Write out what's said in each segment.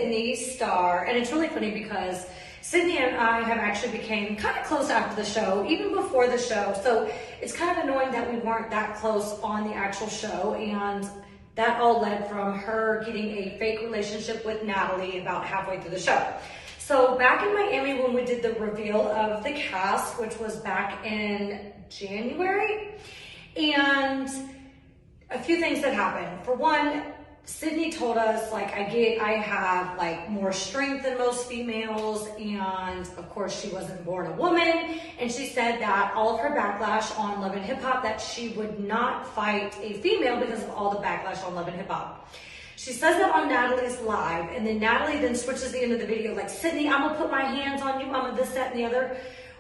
Sydney Star, and it's really funny because Sydney and I have actually became kind of close after the show, even before the show. So it's kind of annoying that we weren't that close on the actual show, and that all led from her getting a fake relationship with Natalie about halfway through the show. So back in Miami when we did the reveal of the cast, which was back in January, and a few things that happened. For one, Sydney told us, like, I have like more strength than most females, and of course she wasn't born a woman, and she said that all of her backlash on Love and Hip Hop, that she would not fight a female because of all the backlash on Love and Hip Hop. She says that on Natalie's live, and then Natalie then switches the end of the video like, Sydney, I'm gonna put my hands on you, I'm gonna this, that, and the other.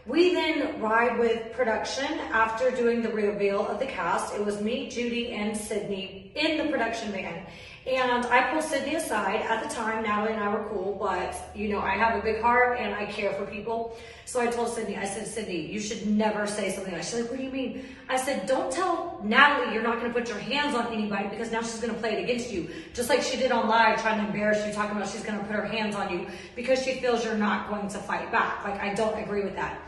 We then ride with production after doing the reveal of the cast. It was me, Judy, and Sydney in the production van. And I pulled Sydney aside. At the time, Natalie and I were cool, but you know, I have a big heart and I care for people. So I told Sydney, I said, Sydney, you should never say something like that. She's like, what do you mean? I said, don't tell Natalie you're not gonna put your hands on anybody because now she's gonna play it against you. Just like she did on live, trying to embarrass you, talking about she's gonna put her hands on you because she feels you're not going to fight back. Like, I don't agree with that.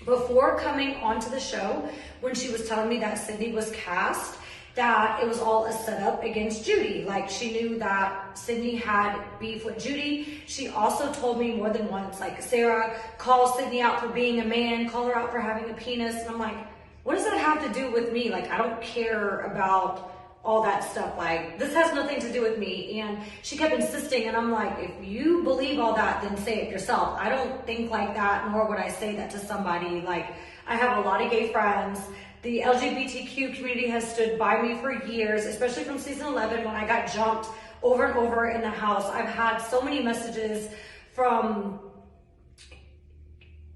Before coming onto the show, when she was telling me that Sydney was cast, that it was all a setup against Judy. Like, she knew that Sydney had beef with Judy. She also told me more than once, like, Sarah, call Sydney out for being a man, call her out for having a penis. And I'm like, what does that have to do with me? Like, I don't care about all that stuff. Like, this has nothing to do with me. And she kept insisting, and I'm like, if you believe all that, then say it yourself. I don't think like that, nor would I say that to somebody. Like, I have a lot of gay friends. The LGBTQ community has stood by me for years, especially from season 11 when I got jumped over and over in the house. I've had so many messages from,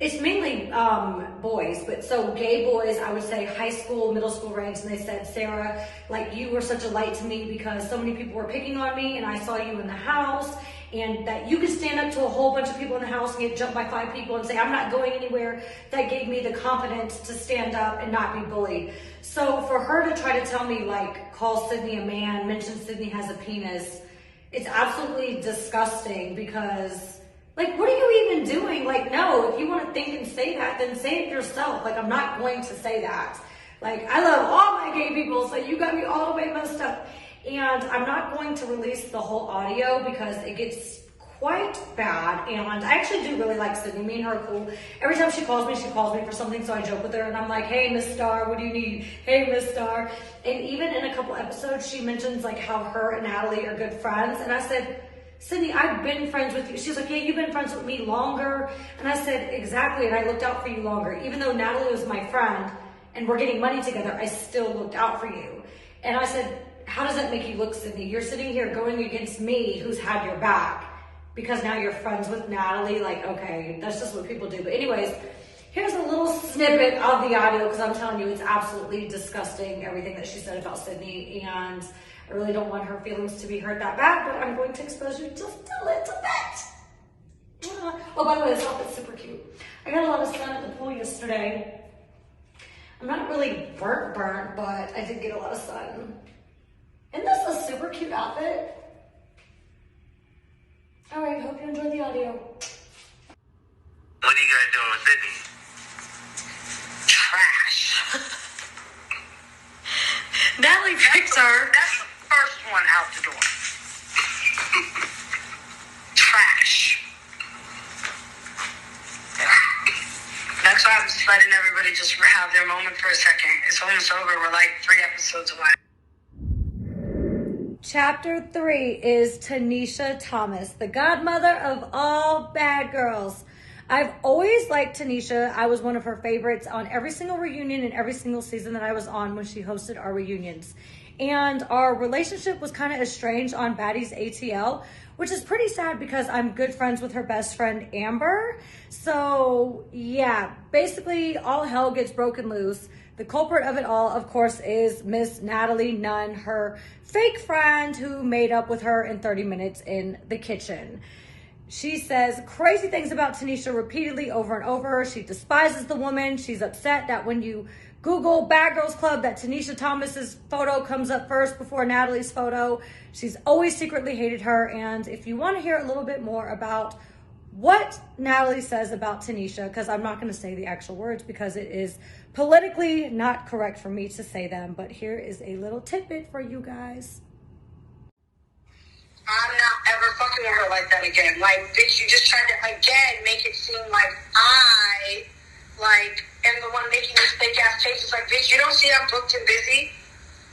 it's mainly boys, but so gay boys, I would say high school, middle school range, and they said, Sarah, like, you were such a light to me because so many people were picking on me and I saw you in the house, and that you could stand up to a whole bunch of people in the house and get jumped by 5 people and say, I'm not going anywhere. That gave me the confidence to stand up and not be bullied. So for her to try to tell me, like, call Sydney a man, mention Sydney has a penis, it's absolutely disgusting because, like, what are you even doing? Like, no, if you want to think and say that, then say it yourself. Like, I'm not going to say that. Like, I love all my gay people, so you got me all the way messed up. And I'm not going to release the whole audio because it gets quite bad. And I actually do really like Sydney. Me and her are cool. Every time she calls me for something, so I joke with her and I'm like, hey, Miss Star, what do you need? Hey, Miss Star. And even in a couple episodes, she mentions like how her and Natalie are good friends. And I said, Sydney, I've been friends with you. She's like, yeah, you've been friends with me longer. And I said, exactly, and I looked out for you longer. Even though Natalie was my friend and we're getting money together, I still looked out for you. And I said, how does that make you look, Sydney? You're sitting here going against me, who's had your back, because now you're friends with Natalie. Like, okay, that's just what people do. But anyways, here's a little snippet of the audio, because I'm telling you, it's absolutely disgusting, everything that she said about Sydney, and I really don't want her feelings to be hurt that bad, but I'm going to expose you just a little bit. Oh, by the way, this outfit's super cute. I got a lot of sun at the pool yesterday. I'm not really burnt, but I did get a lot of sun. Isn't this a super cute outfit? All right, hope you enjoyed the audio. What are you guys doing with Sydney? Trash. Natalie picked her. That's the first one out the door. Trash. That's why I'm just letting everybody just have their moment for a second. It's almost over. We're like 3 episodes away. Chapter 3 is Tanesha Thomas, the godmother of all bad girls. I've always liked Tanesha. I was one of her favorites on every single reunion and every single season that I was on when she hosted our reunions. And our relationship was kind of estranged on Baddies ATL, which is pretty sad because I'm good friends with her best friend, Amber. So yeah, basically all hell gets broken loose. The culprit of it all, of course, is Miss Natalie Nunn, her fake friend who made up with her in 30 minutes in the kitchen. She says crazy things about Tanesha repeatedly over and over. She despises the woman. She's upset that when you Google Bad Girls Club, that Tanesha Thomas's photo comes up first before Natalie's photo. She's always secretly hated her. And if you want to hear a little bit more about what Natalie says about Tanesha, because I'm not going to say the actual words because it is politically not correct for me to say them, but here is a little tidbit for you guys. I'm not ever fucking with her like that again. Like, bitch, you just tried to, again, make it seem like I, am the one making these fake-ass faces. Like, bitch, you don't see I'm booked and busy?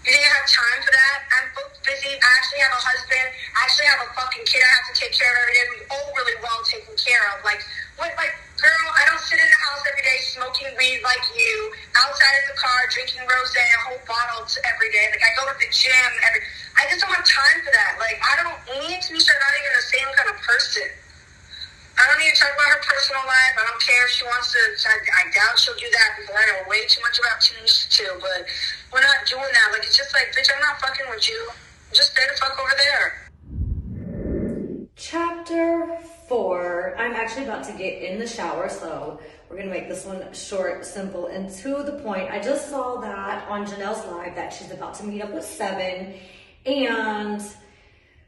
You didn't have time for that? I'm booked, busy. I actually have a husband. I actually have a fucking kid I have to take care of every day. We're all really well taken care of. Like, what, girl, I don't sit in the house every day smoking weed like you, outside in the car drinking rosé, a whole bottle every day. Like, I go to the gym I just don't have time for that. Like, I don't need to start not even the same kind of person. I don't need to talk about her personal life. I don't care if she wants to. I doubt she'll do that because I know way too much about Tanesha too. But we're not doing that. Like, it's just like, bitch, I'm not fucking with you. Just stay the fuck over there. Chapter 4. I'm actually about to get in the shower, so we're going to make this one short, simple, and to the point. I just saw that on Janelle's live that she's about to meet up with 7. And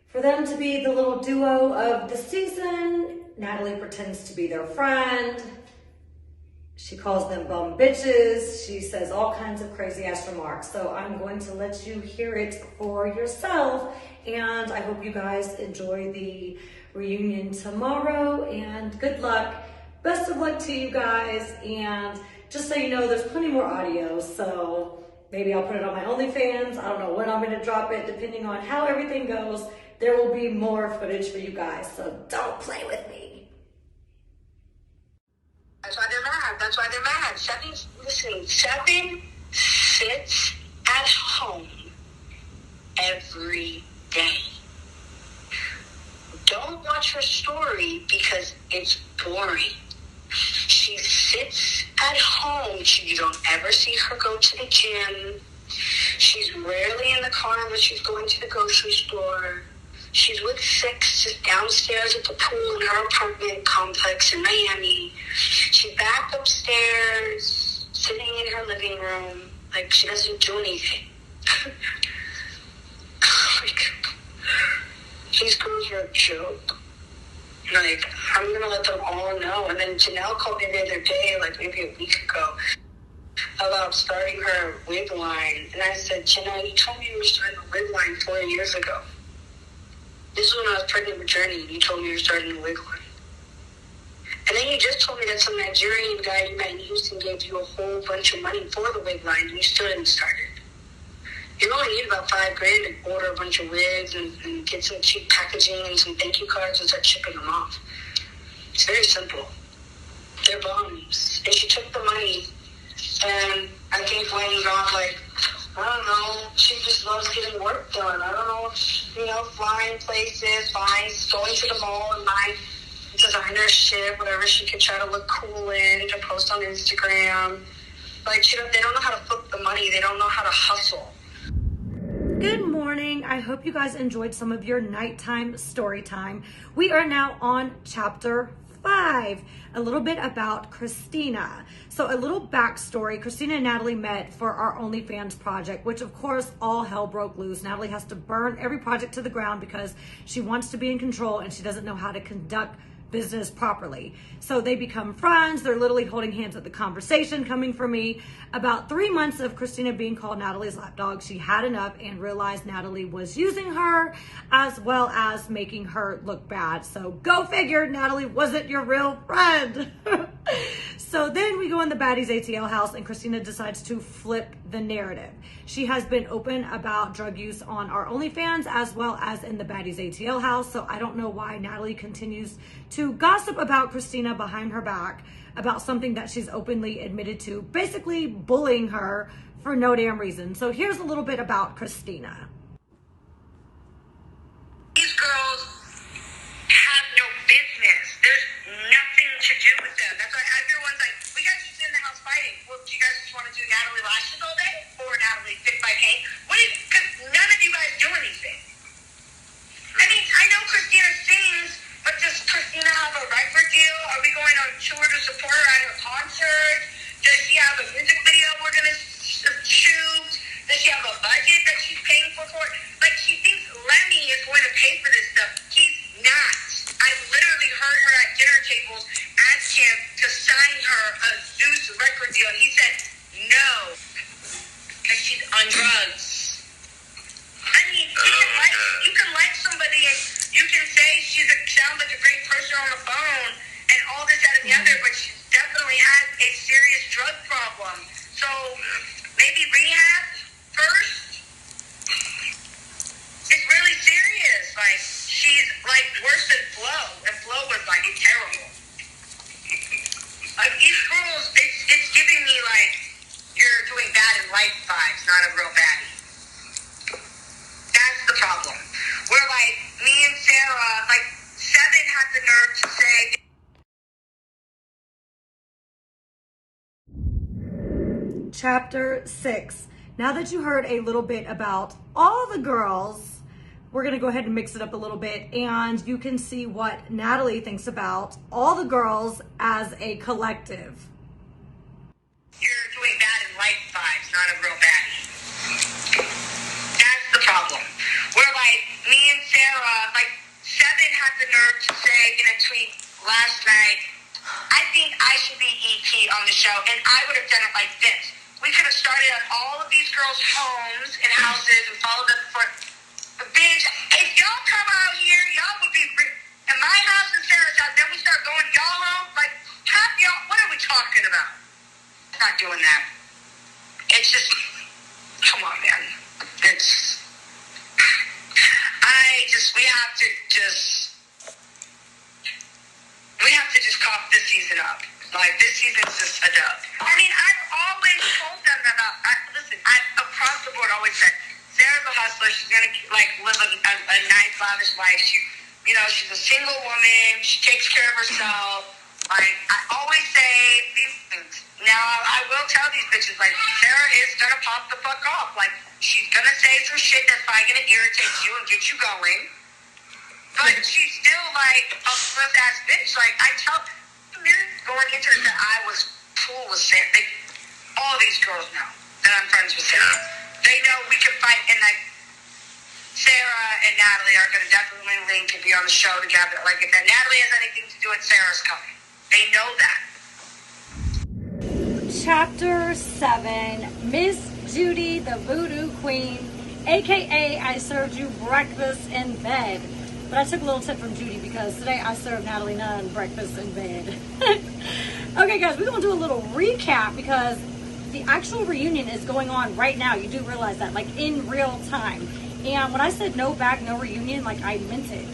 for them to be the little duo of the season, Natalie pretends to be their friend. She calls them bum bitches. She says all kinds of crazy ass remarks. So I'm going to let you hear it for yourself. And I hope you guys enjoy the reunion tomorrow. And good luck. Best of luck to you guys. And just so you know, there's plenty more audio. So maybe I'll put it on my OnlyFans. I don't know when I'm going to drop it, depending on how everything goes. There will be more footage for you guys, so don't play with me. That's why they're mad. That's why they're mad. Seven sits at home every day. Don't watch her story because it's boring. She sits at home. You don't ever see her go to the gym. She's rarely in the car unless she's going to the grocery store. She's with 6 just downstairs at the pool in her apartment complex in Miami. She's back upstairs, sitting in her living room. Like, she doesn't do anything. Like, these girls are a joke. Like, I'm going to let them all know. And then Janelle called me the other day, like maybe a week ago, about starting her wig line. And I said, Janelle, you told me you were starting a wig line 4 years ago. This is when I was pregnant with Journey, and you told me you were starting a wig line. And then you just told me that some Nigerian guy you met in Houston gave you a whole bunch of money for the wig line, and you still didn't start it. You only need about $5,000 to order a bunch of wigs and get some cheap packaging and some thank you cards and start shipping them off. It's very simple. They're bums. And she took the money, and I think Wayne got I don't know, she just loves getting work done. I don't know, flying places, going to the mall and buying designer shit, whatever she could try to look cool in, to post on Instagram. Like, they don't know how to flip the money. They don't know how to hustle. Good morning. I hope you guys enjoyed some of your nighttime story time. We are now on chapter 5, a little bit about Christina. So a little backstory. Christina and Natalie met for our OnlyFans project, which of course all hell broke loose. Natalie has to burn every project to the ground because she wants to be in control and she doesn't know how to conduct business properly. So they become friends. They're literally holding hands at the conversation coming from me. About 3 months of Christina being called Natalie's lapdog, she had enough and realized Natalie was using her as well as making her look bad. So go figure, Natalie wasn't your real friend. So then we go in the Baddies ATL house and Christina decides to flip the narrative. She has been open about drug use on our OnlyFans as well as in the Baddies ATL house. So I don't know why Natalie continues to gossip about Christina behind her back about something that she's openly admitted to, basically bullying her for no damn reason. So here's a little bit about Christina. These girls have no business. There's nothing to do with them. That's why everyone's like, we guys just in the house fighting. Well, do you guys just want to do Natalie lashes all day? Or Natalie fit by paint? Because none of you guys do anything. I mean, I know Christina sings, but does Christina have a record deal? Are we going on tour to support her at her concert? Does she have a music video we're going to Does she have a budget that she's paying for? Like, she thinks Lemmy is going to pay for this stuff. He's not. I literally heard her at dinner tables ask him to sign her a Zeus record deal, and he said no, because she's on drugs. I mean, you can like somebody and you can say sounds like a great person on the phone and all this, that, and the other, but she definitely has a serious drug problem. So maybe rehab first. It's really serious. Like, she's like worse than Flo, and Flo was like terrible. Like, these girls, it's giving me like you're doing bad in life vibes, not a real baddie. That's the problem. We're like, me and Sarah, like, Seven had the nerve to say. Chapter 6. Now that you heard a little bit about all the girls, we're going to go ahead and mix it up a little bit, and you can see what Natalie thinks about all the girls as a collective. You're doing bad in life vibes, not a real baddie. That's the problem. We're like, me and Sarah, like, Seven had the nerve to say in a tweet last night, I think I should be EP on the show, and I would have done it like this. We could have started at all of these girls' homes and houses and followed them for bitch. If y'all come out here, y'all would be in my house and Sarah's house. Then we start going y'all home. Like, half y'all. What are we talking about? Not doing that. It's just, come on, man. It's. We have to just cough this season up. Like, this season's just a dub. I mean, I've always told them about, listen, I across the board always said, Sarah's a hustler. She's going to, like, live a nice, lavish life. She's a single woman. She takes care of herself. Like, I always say these things. Now, I will tell these bitches, like, Sarah is going to pop the fuck off. Like, she's going to say some shit that's probably going to irritate you and get you going. But she's still, like, a puss-ass bitch. Like, I tell going into it that I was cool with Sarah. All these girls know that I'm friends with Sarah. They know we can fight, and, like, Sarah and Natalie are going to definitely link and be on the show together. Like, if Natalie has anything to do with Sarah's coming. They know that. Chapter 7. Miss Judy, the Voodoo Queen, a.k.a. I served you breakfast in bed. But I took a little tip from Judy because today I served Natalie Nunn breakfast in bed. Okay, guys, we're going to do a little recap because the actual reunion is going on right now. You do realize that, like, in real time. And when I said no bag, no reunion, like, I meant it.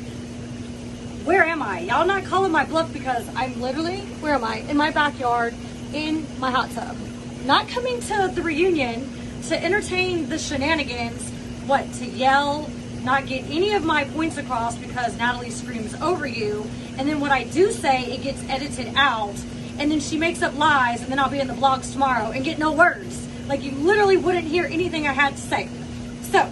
Where am I? Y'all not calling my bluff because I'm literally, where am I? In my backyard, in my hot tub. Not coming to the reunion to entertain the shenanigans, what, to yell, not get any of my points across because Natalie screams over you, and then what I do say, it gets edited out, and then she makes up lies, and then I'll be in the blogs tomorrow and get no words. Like, you literally wouldn't hear anything I had to say. So,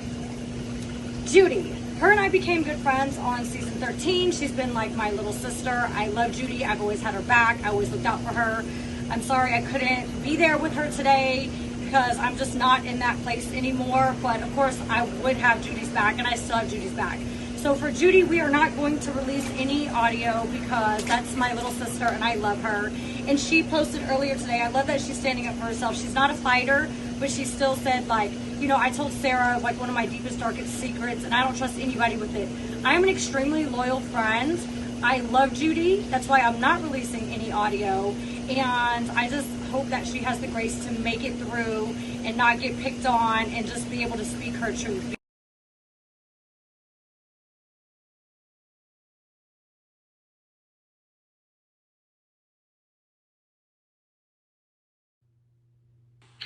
Judy, her and I became good friends on season 13. She's been like my little sister. I love Judy. I've always had her back. I always looked out for her. I'm sorry I couldn't be there with her today because I'm just not in that place anymore. But of course I would have Judy's back, and I still have Judy's back. So for Judy, we are not going to release any audio because that's my little sister and I love her. And she posted earlier today, I love that she's standing up for herself. She's not a fighter, but she still said, like, you know, I told Sarah, like, one of my deepest, darkest secrets, and I don't trust anybody with it. I am an extremely loyal friend. I love Judy. That's why I'm not releasing any audio. And I just hope that she has the grace to make it through and not get picked on and just be able to speak her truth.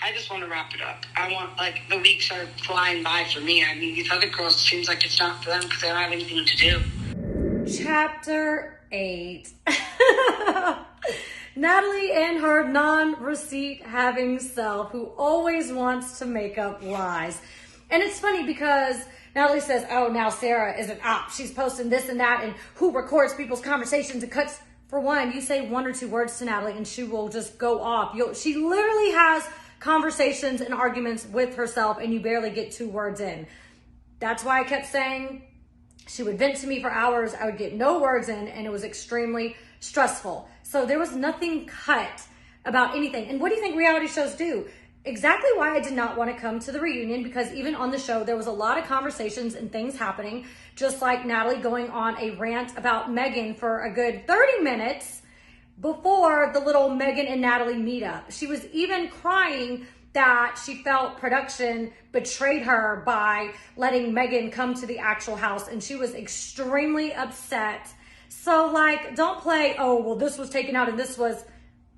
I just want to wrap it up. I want, like, the weeks are flying by for me. I mean, these other girls, it seems like it's not for them because they don't have anything to do. Chapter 8. Natalie and her non-receipt having self who always wants to make up lies. And it's funny because Natalie says, oh, now Sarah is an op. She's posting this and that, and who records people's conversations and cuts. For one, you say one or two words to Natalie and she will just go off. She literally has conversations and arguments with herself and you barely get 2 words in. That's why I kept saying she would vent to me for hours. I would get no words in, and it was extremely stressful. So there was nothing cut about anything. And what do you think reality shows do? Exactly why I did not want to come to the reunion, because even on the show, there was a lot of conversations and things happening, just like Natalie going on a rant about Megan for a good 30 minutes before the little Megan and Natalie meetup. She was even crying that she felt production betrayed her by letting Megan come to the actual house, and she was extremely upset. So like, don't play, oh, well, this was taken out and this was,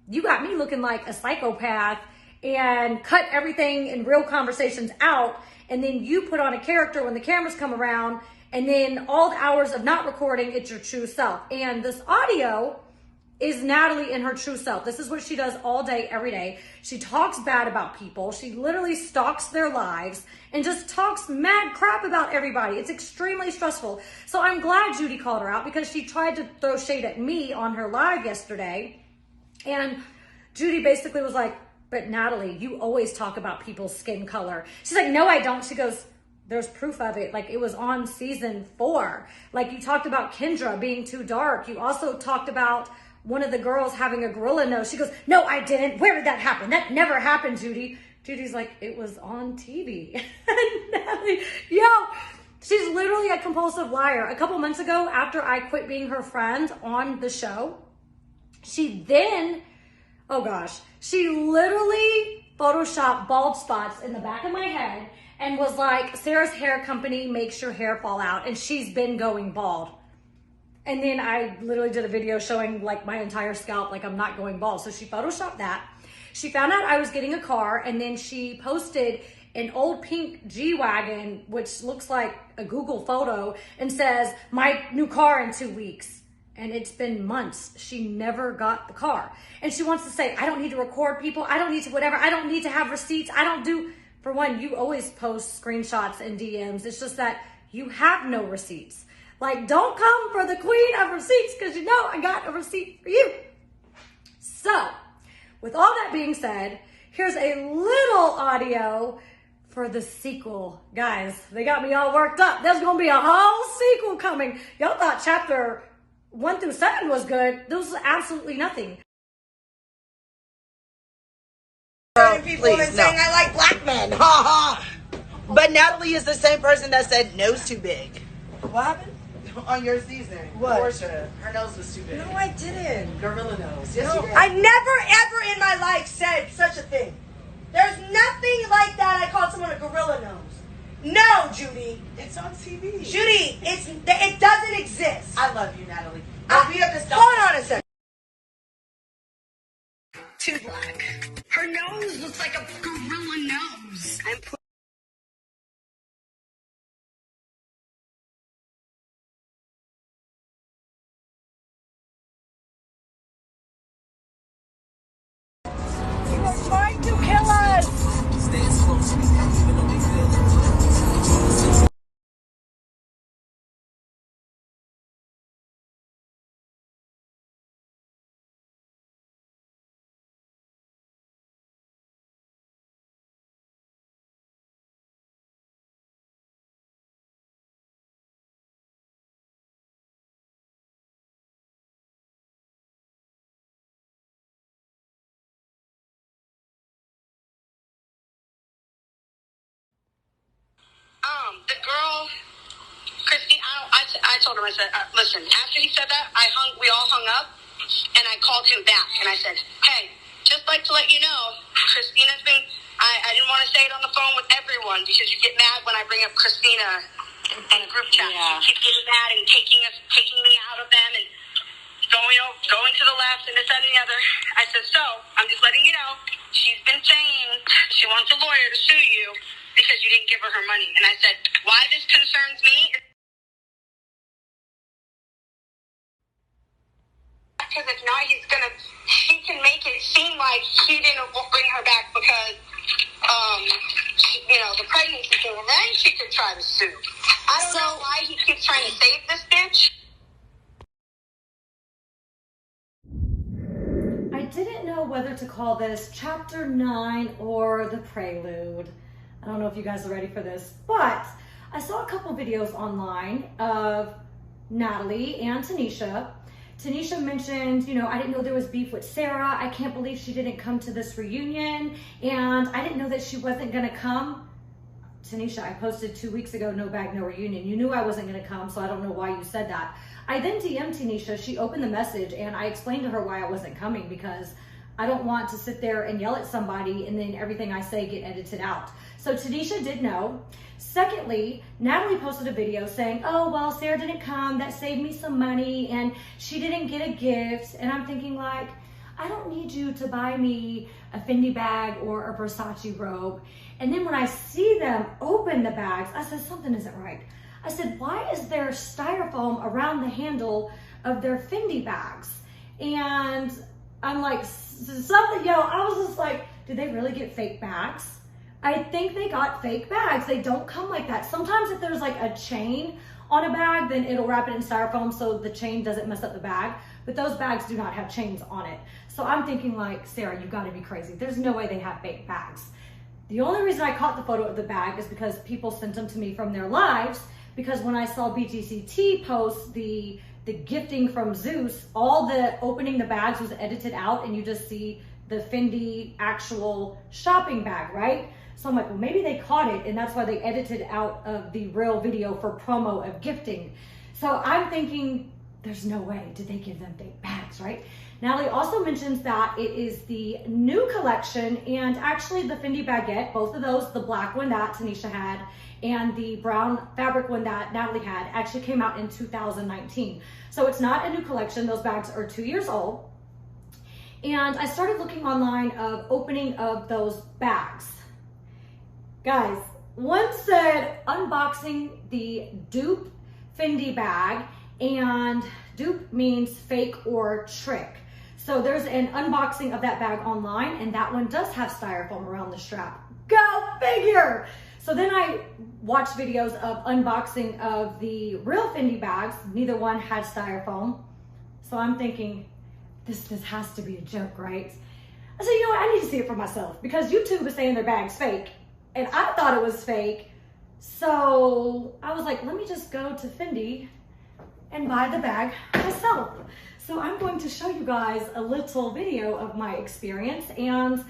you got me looking like a psychopath and cut everything in real conversations out, and then you put on a character when the cameras come around, and then all the hours of not recording, it's your true self. And this audio is Natalie in her true self. This is what she does all day, every day. She talks bad about people. She literally stalks their lives and just talks mad crap about everybody. It's extremely stressful. So I'm glad Judy called her out, because she tried to throw shade at me on her live yesterday. And Judy basically was like, but Natalie, you always talk about people's skin color. She's like, no, I don't. She goes, there's proof of it. Like, it was on season 4. Like, you talked about Kendra being too dark. You also talked about one of the girls having a gorilla nose. She goes, no, I didn't. Where did that happen? That never happened, Judy. Judy's like, it was on TV. Natalie, yo, she's literally a compulsive liar. A couple months ago, after I quit being her friend on the show, she then, oh gosh, she literally photoshopped bald spots in the back of my head and was like, Sarah's hair company makes your hair fall out, and she's been going bald. And then I literally did a video showing like my entire scalp, like I'm not going bald. So she photoshopped that. She found out I was getting a car, and then she posted an old pink G-Wagon, which looks like a Google photo, and says, my new car in 2 weeks. And it's been months. She never got the car. And she wants to say, I don't need to record people. I don't need to whatever. I don't need to have receipts. I don't do, for one, you always post screenshots and DMs. It's just that you have no receipts. Like, don't come for the queen of receipts, because you know I got a receipt for you. So, with all that being said, here's a little audio for the sequel. Guys, they got me all worked up. There's going to be a whole sequel coming. Y'all thought chapter 1 through 7 was good. This was absolutely nothing. People and saying I like black men. Ha ha. But Natalie is the same person that said nose too big. What happened? On your season. What? Portia. Her nose was too big. No, I didn't. Gorilla nose. Yes, No, you did. I never ever in my life said such a thing. There's nothing like that. I called someone a gorilla nose. No, Judy. It's on TV. Judy, it doesn't exist. I love you, Natalie. But we have to stop. Hold on a second. Too black. Her nose looks like a gorilla nose. You are trying to kill us. The girl, Christina, I told him, I said, listen, after he said that, we all hung up, and I called him back, and I said, hey, just like to let you know, Christina's been, I didn't want to say it on the phone with everyone, because you get mad when I bring up Christina in a group chat. Yeah. She keeps getting mad and taking me out of them, and going to the left, and this, that, and the other. I said, so, I'm just letting you know, she's been saying she wants a lawyer to sue you, because you didn't give her money. And I said, why this concerns me is because if not, she can make it seem like he didn't bring her back because, the pregnancy thing, and then she could try to sue. I don't know why he keeps trying to save this bitch. I didn't know whether to call this chapter 9 or the prelude. I don't know if you guys are ready for this, but I saw a couple videos online of Natalie and Tanesha. Tanesha mentioned, you know, I didn't know there was beef with Sarah. I can't believe she didn't come to this reunion. And I didn't know that she wasn't gonna come. Tanesha, I posted 2 weeks ago, no bag, no reunion. You knew I wasn't gonna come, so I don't know why you said that. I then DM'd Tanesha, she opened the message, and I explained to her why I wasn't coming, because I don't want to sit there and yell at somebody and then everything I say get edited out. So Tanesha did know. Secondly, Natalie posted a video saying, oh, well, Sarah didn't come, that saved me some money, and she didn't get a gift. And I'm thinking, like, I don't need you to buy me a Fendi bag or a Versace robe. And then when I see them open the bags, I said, something isn't right. I said, why is there styrofoam around the handle of their Fendi bags? And I'm like, something, yo, I was just like, did they really get fake bags? I think they got fake bags. They don't come like that. Sometimes if there's like a chain on a bag, then it'll wrap it in styrofoam so the chain doesn't mess up the bag. But those bags do not have chains on it. So I'm thinking, like, Sarah, you gotta be crazy. There's no way they have fake bags. The only reason I caught the photo of the bag is because people sent them to me from their lives, because when I saw BGCT post the gifting from Zeus, all the opening the bags was edited out and you just see the Fendi actual shopping bag, right? So I'm like, well, maybe they caught it and that's why they edited out of the real video for promo of gifting. So I'm thinking, there's no way. Did they give them fake bags, right? Natalie also mentions that it is the new collection, and actually the Fendi baguette, both of those, the black one that Tanesha had and the brown fabric one that Natalie had, actually came out in 2019. So it's not a new collection. Those bags are 2 years old. And I started looking online of opening of those bags. Guys, one said unboxing the dupe Fendi bag, and dupe means fake or trick. So there's an unboxing of that bag online, and that one does have styrofoam around the strap. Go figure! So then I watched videos of unboxing of the real Fendi bags. Neither one had styrofoam. So I'm thinking, this has to be a joke, right? I said, you know what, I need to see it for myself, because YouTube is saying their bag's fake, and I thought it was fake. So I was like, let me just go to Fendi and buy the bag myself. So I'm going to show you guys a little video of my experience, and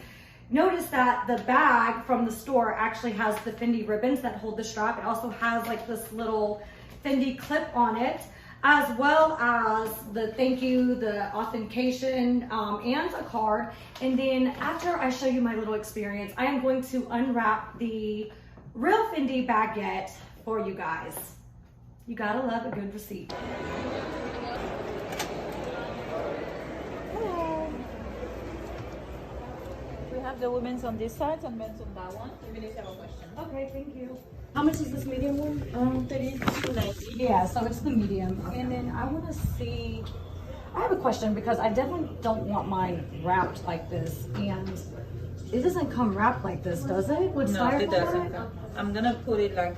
notice that the bag from the store actually has the Fendi ribbons that hold the strap. It also has like this little Fendi clip on it, as well as the thank you, the authentication, and a card. And then after I show you my little experience, I am going to unwrap the real Fendi baguette for you guys. You gotta love a good receipt. Hello. We have the women's on this side and men's on that one. Let me know if you have a question. Okay, thank you. How much is this medium one? 32.90. Yeah, so it's the medium. And then I want to see, I have a question, because I definitely don't want mine wrapped like this, and it doesn't come wrapped like this, does it? With No, styrofoam it doesn't on it? come. I'm gonna put it like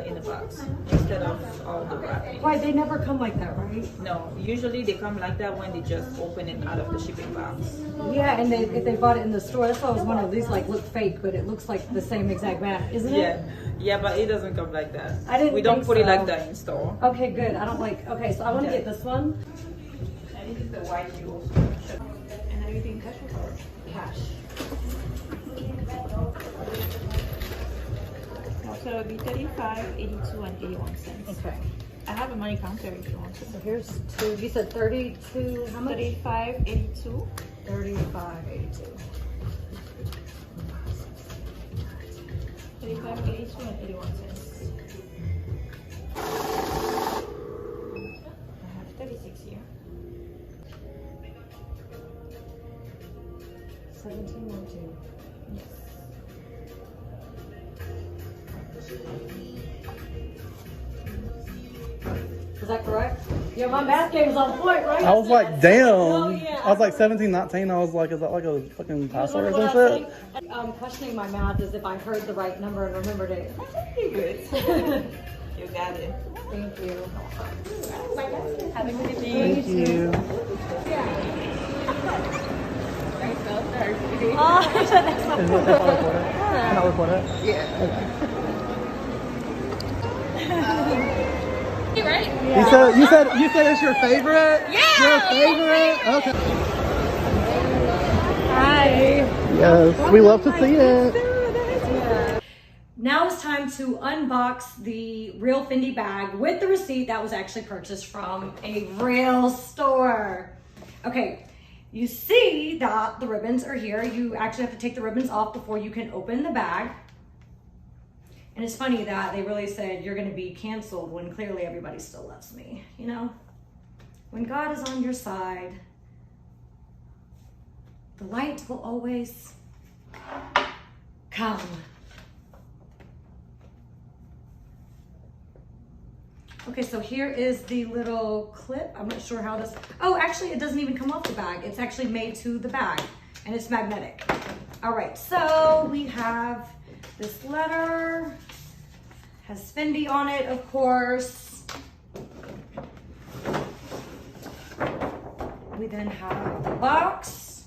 in a box instead of all the wrapping. Right, they never come like that, right? No, usually they come like that when they just open it out of the shipping box. Yeah, and if they bought it in the store, that's why I was wondering, these like look fake, but it looks like the same exact bag, isn't it? Yeah, but it doesn't come like that. I didn't We don't think put it so. like that in store. Okay, good. I don't like, okay, so I want to get this one. And this is the white you also. And everything cash or card? Cash. So it would be 35, 82, and 81 cents. Okay. I have a money counter if you want to. So here's two, you said 32, how much? 35, 82. 35, 82. 35, 82, and 81 cents. I have 36 here. 17.92. Yes. Is that correct? Yeah, my math game is on point, right? I was like, damn. Oh, yeah. I was like 17, 19. I was like, is that like a fucking password or What some I shit? think, questioning my math is if I heard the right number and remembered it. Good. You got it. Thank you. Have a good evening. Thank you. Is it if I record it? Can I record it? Yeah. You right? You said it's your favorite? Yeah! Your favorite? Okay. Hi. Yes, we love to see it. Now it's time to unbox the real Fendi bag with the receipt that was actually purchased from a real store. Okay, you see that the ribbons are here. You actually have to take the ribbons off before you can open the bag. And it's funny that they really said you're gonna be canceled when clearly everybody still loves me, you know? When God is on your side, the light will always come. Okay, so here is the little clip. I'm not sure how this, oh, actually it doesn't even come off the bag. It's actually made to the bag and it's magnetic. All right, so we have this letter, has Fendi on it, of course. We then have the box.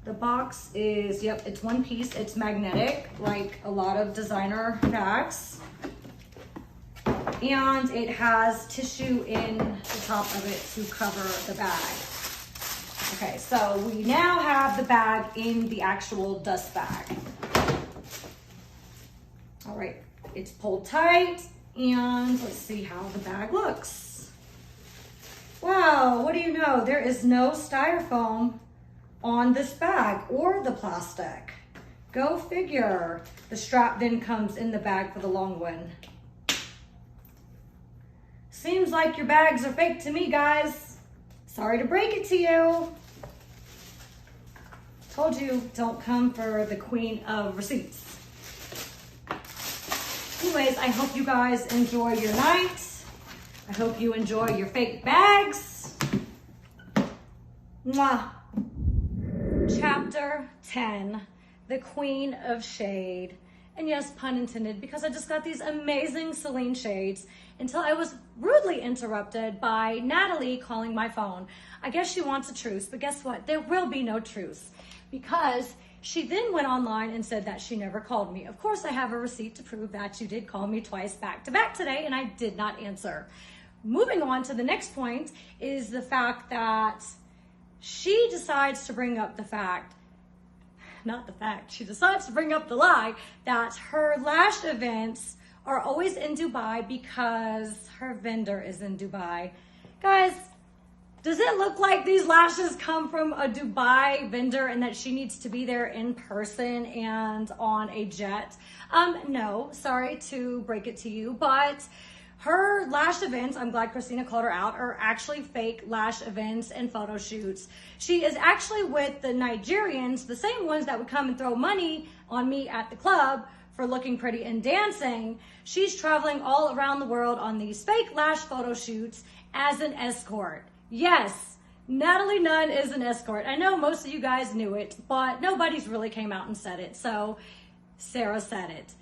The box is, yep, it's one piece. It's magnetic, like a lot of designer bags. And it has tissue in the top of it to cover the bag. Okay, so we now have the bag in the actual dust bag. All right, it's pulled tight, and let's see how the bag looks. Wow, what do you know? There is no styrofoam on this bag or the plastic. Go figure. The strap then comes in the bag for the long one. Seems like your bags are fake to me, guys. Sorry to break it to you. Told you, don't come for the queen of receipts. Anyways, I hope you guys enjoy your night. I hope you enjoy your fake bags. Mwah. Chapter 10, the Queen of Shade. And yes, pun intended, because I just got these amazing Celine shades until I was rudely interrupted by Natalie calling my phone. I guess she wants a truce, but guess what? There will be no truce, because she then went online and said that she never called me. Of course, I have a receipt to prove that you did call me twice back to back today, and I did not answer. Moving on to the next point is the fact that she decides to bring up the fact, she decides to bring up the lie that her lash events are always in Dubai because her vendor is in Dubai. Guys, does it look like these lashes come from a Dubai vendor and that she needs to be there in person and on a jet? No, sorry to break it to you, but her lash events, I'm glad Christina called her out, are actually fake lash events and photo shoots. She is actually with the Nigerians, the same ones that would come and throw money on me at the club for looking pretty and dancing. She's traveling all around the world on these fake lash photo shoots as an escort. Yes, Natalie Nunn is an escort. I know most of you guys knew it, but nobody's really came out and said it. So Sarah said it.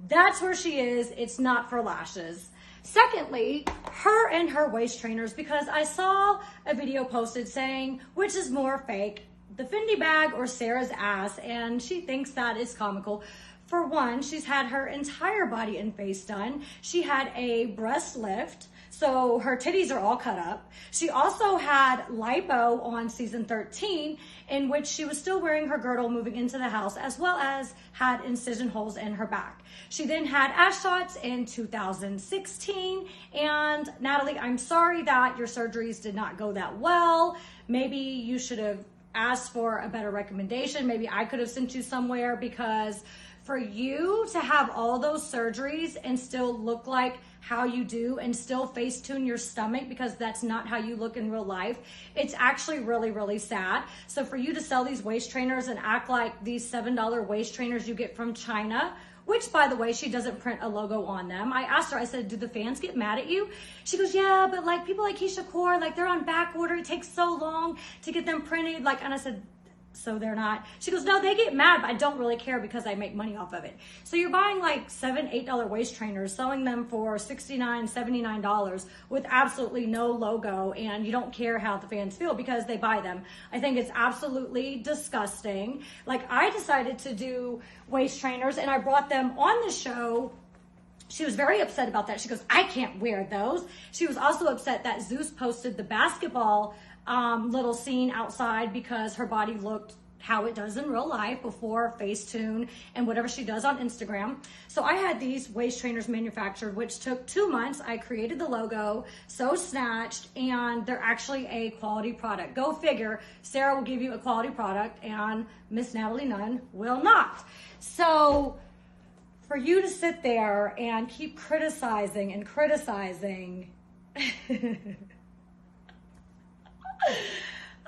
That's where she is. It's not for lashes. Secondly, her and her waist trainers, because I saw a video posted saying, which is more fake, the Fendi bag or Sarah's ass, and she thinks that is comical. For one, she's had her entire body and face done. She had a breast lift, so her titties are all cut up. She also had lipo on season 13, in which she was still wearing her girdle moving into the house, as well as had incision holes in her back. She then had ass shots in 2016. And Natalie, I'm sorry that your surgeries did not go that well. Maybe you should have asked for a better recommendation. Maybe I could have sent you somewhere, because for you to have all those surgeries and still look like how you do and still face tune your stomach, because that's not how you look in real life, it's actually really, really sad. So for you to sell these waist trainers and act like these $7 waist trainers you get from China, which, by the way, she doesn't print a logo on them. I asked her, I said, do the fans get mad at you? She goes, yeah, but like people like Keisha Core, like they're on back order. It takes so long to get them printed. Like, and I said, So they're not, she goes, no, they get mad, but I don't really care because I make money off of it. So you're buying like $7, $8 waist trainers, selling them for $69, $79 with absolutely no logo, and you don't care how the fans feel because they buy them. I think it's absolutely disgusting. Like, I decided to do waist trainers and I brought them on the show. She was very upset about that. She goes, I can't wear those. She was also upset that Zeus posted the basketball little scene outside because her body looked how it does in real life before Facetune and whatever she does on Instagram. So I had these waist trainers manufactured, which took 2 months. I created the logo, so snatched, and they're actually a quality product. Go figure, Sarah will give you a quality product and Miss Natalie Nunn will not. So for you to sit there and keep criticizing and criticizing,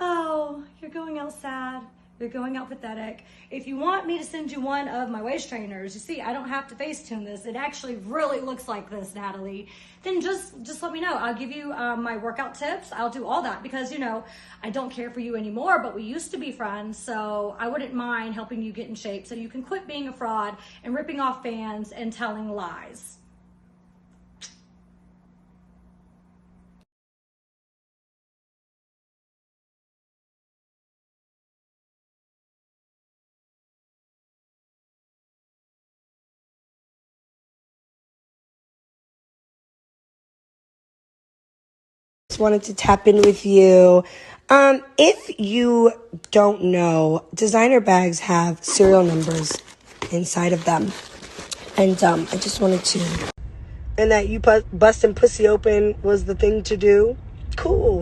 oh, you're going out sad. You're going out pathetic. If you want me to send you one of my waist trainers, you see, I don't have to Facetune this. It actually really looks like this, Natalie. Then just let me know. I'll give you my workout tips. I'll do all that because, you know, I don't care for you anymore, but we used to be friends. So I wouldn't mind helping you get in shape so you can quit being a fraud and ripping off fans and telling lies. Just wanted to tap in with you. If you don't know, designer bags have serial numbers inside of them. And I just wanted to... And that you busting pussy open was the thing to do? Cool.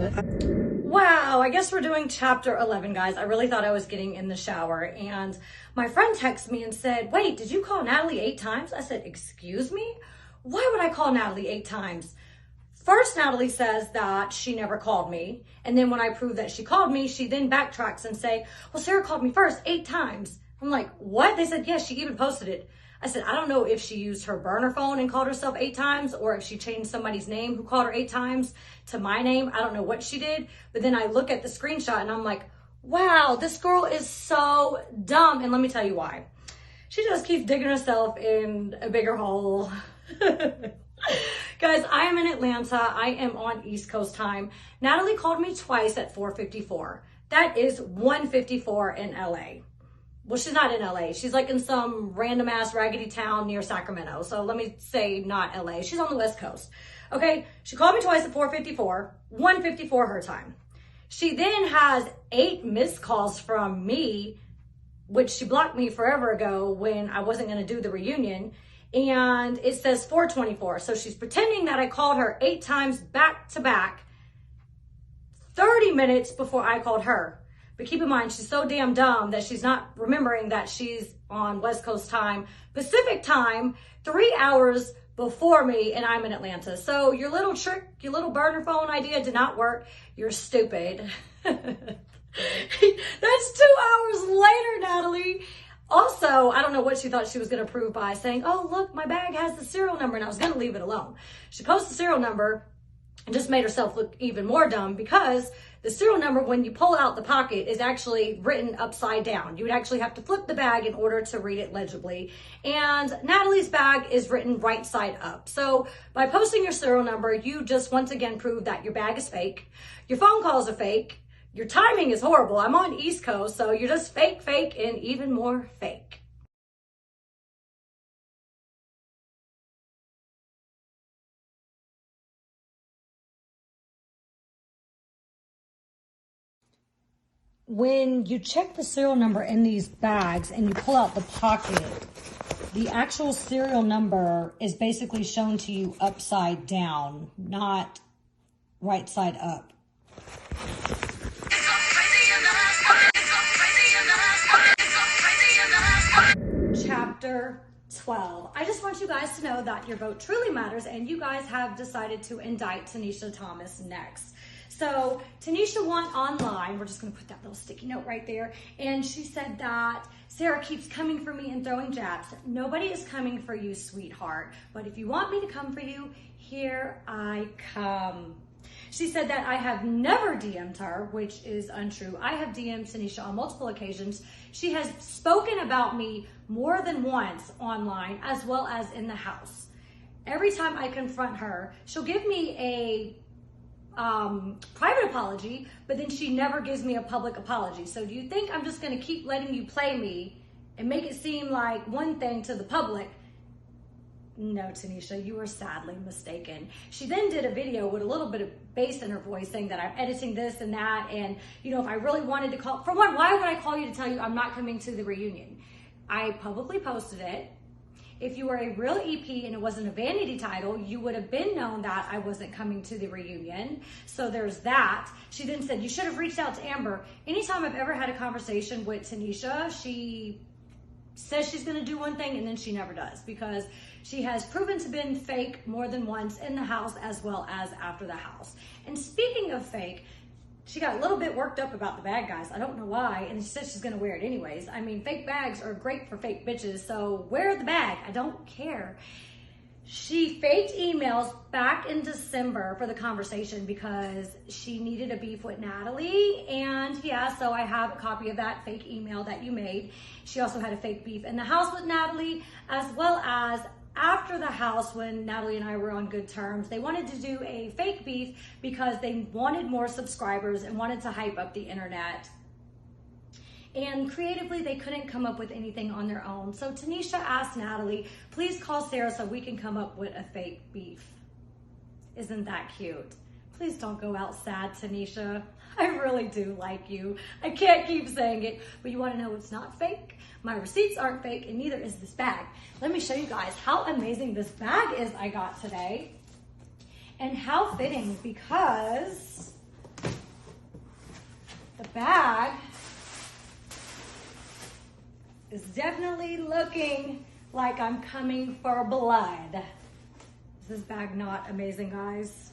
Wow, I guess we're doing chapter 11, guys. I really thought I was getting in the shower. And my friend texted me and said, wait, did you call Natalie 8 times? I said, excuse me? Why would I call Natalie 8 times? First, Natalie says that she never called me. And then when I prove that she called me, she then backtracks and say, well, Sarah called me first 8 times. I'm like, what? They said, yes, she even posted it. I said, I don't know if she used her burner phone and called herself 8 times or if she changed somebody's name who called her 8 times to my name. I don't know what she did. But then I look at the screenshot and I'm like, wow, this girl is so dumb. And let me tell you why. She just keeps digging herself in a bigger hole. Guys, I am in Atlanta. I am on East Coast time. Natalie called me twice at 4:54. That is 1:54 in LA. Well, she's not in LA. She's like in some random ass raggedy town near Sacramento. So let me say not LA. She's on the West Coast. Okay, she called me twice at 4:54, 1:54 her time. She then has 8 missed calls from me, which she blocked me forever ago when I wasn't going to do the reunion. And it says 4:24. So she's pretending that I called her 8 times back to back, 30 minutes before I called her. But keep in mind, she's so damn dumb that she's not remembering that she's on West Coast time, Pacific time, 3 hours before me, and I'm in Atlanta. So your little trick, your little burner phone idea did not work. You're stupid. That's 2 hours later, Natalie. Also, I don't know what she thought she was going to prove by saying, oh, look, my bag has the serial number, and I was going to leave it alone. She posted the serial number and just made herself look even more dumb because the serial number, when you pull out the pocket, is actually written upside down. You would actually have to flip the bag in order to read it legibly. And Natalie's bag is written right side up. So by posting your serial number, you just once again prove that your bag is fake. Your phone calls are fake. Your timing is horrible. I'm on East Coast, so you're just fake, and even more fake. When you check the serial number in these bags and you pull out the pocket, the actual serial number is basically shown to you upside down, not right side up. Chapter 12. I just want you guys to know that your vote truly matters and you guys have decided to indict Tanesha Thomas next. So Tanesha won online. We're just going to put that little sticky note right there. And she said that Sarah keeps coming for me and throwing jabs. Nobody is coming for you, sweetheart. But if you want me to come for you, here I come. She said that I have never DM'd her, which is untrue. I have DM'd Tanesha on multiple occasions. She has spoken about me more than once online, as well as in the house. Every time I confront her, she'll give me a private apology, but then she never gives me a public apology. So do you think I'm just going to keep letting you play me and make it seem like one thing to the public? No, Tanesha, you were sadly mistaken. She then did a video with a little bit of bass in her voice saying that I'm editing this and that. And, you know, if I really wanted to call, for one, why would I call you to tell you I'm not coming to the reunion? I publicly posted it. If you were a real EP and it wasn't a vanity title, you would have been known that I wasn't coming to the reunion. So there's that. She then said, you should have reached out to Amber. Anytime I've ever had a conversation with Tanesha, she says she's going to do one thing and then she never does, because she has proven to be fake more than once in the house as well as after the house. And speaking of fake, she got a little bit worked up about the bag, guys. I don't know why. And she said she's going to wear it anyways. I mean, fake bags are great for fake bitches. So wear the bag. I don't care. She faked emails back in December for the conversation because she needed a beef with Natalie. And yeah, so I have a copy of that fake email that you made. She also had a fake beef in the house with Natalie, as well as after the house when Natalie and I were on good terms. They wanted to do a fake beef because they wanted more subscribers and wanted to hype up the internet. And creatively, they couldn't come up with anything on their own. So Tanesha asked Natalie, please call Sarah so we can come up with a fake beef. Isn't that cute? Please don't go out sad, Tanesha. I really do like you. I can't keep saying it, but you want to know what's not fake? My receipts aren't fake, and neither is this bag. Let me show you guys how amazing this bag is I got today. And how fitting, because the bag is definitely looking like I'm coming for blood. Is this bag not amazing, guys?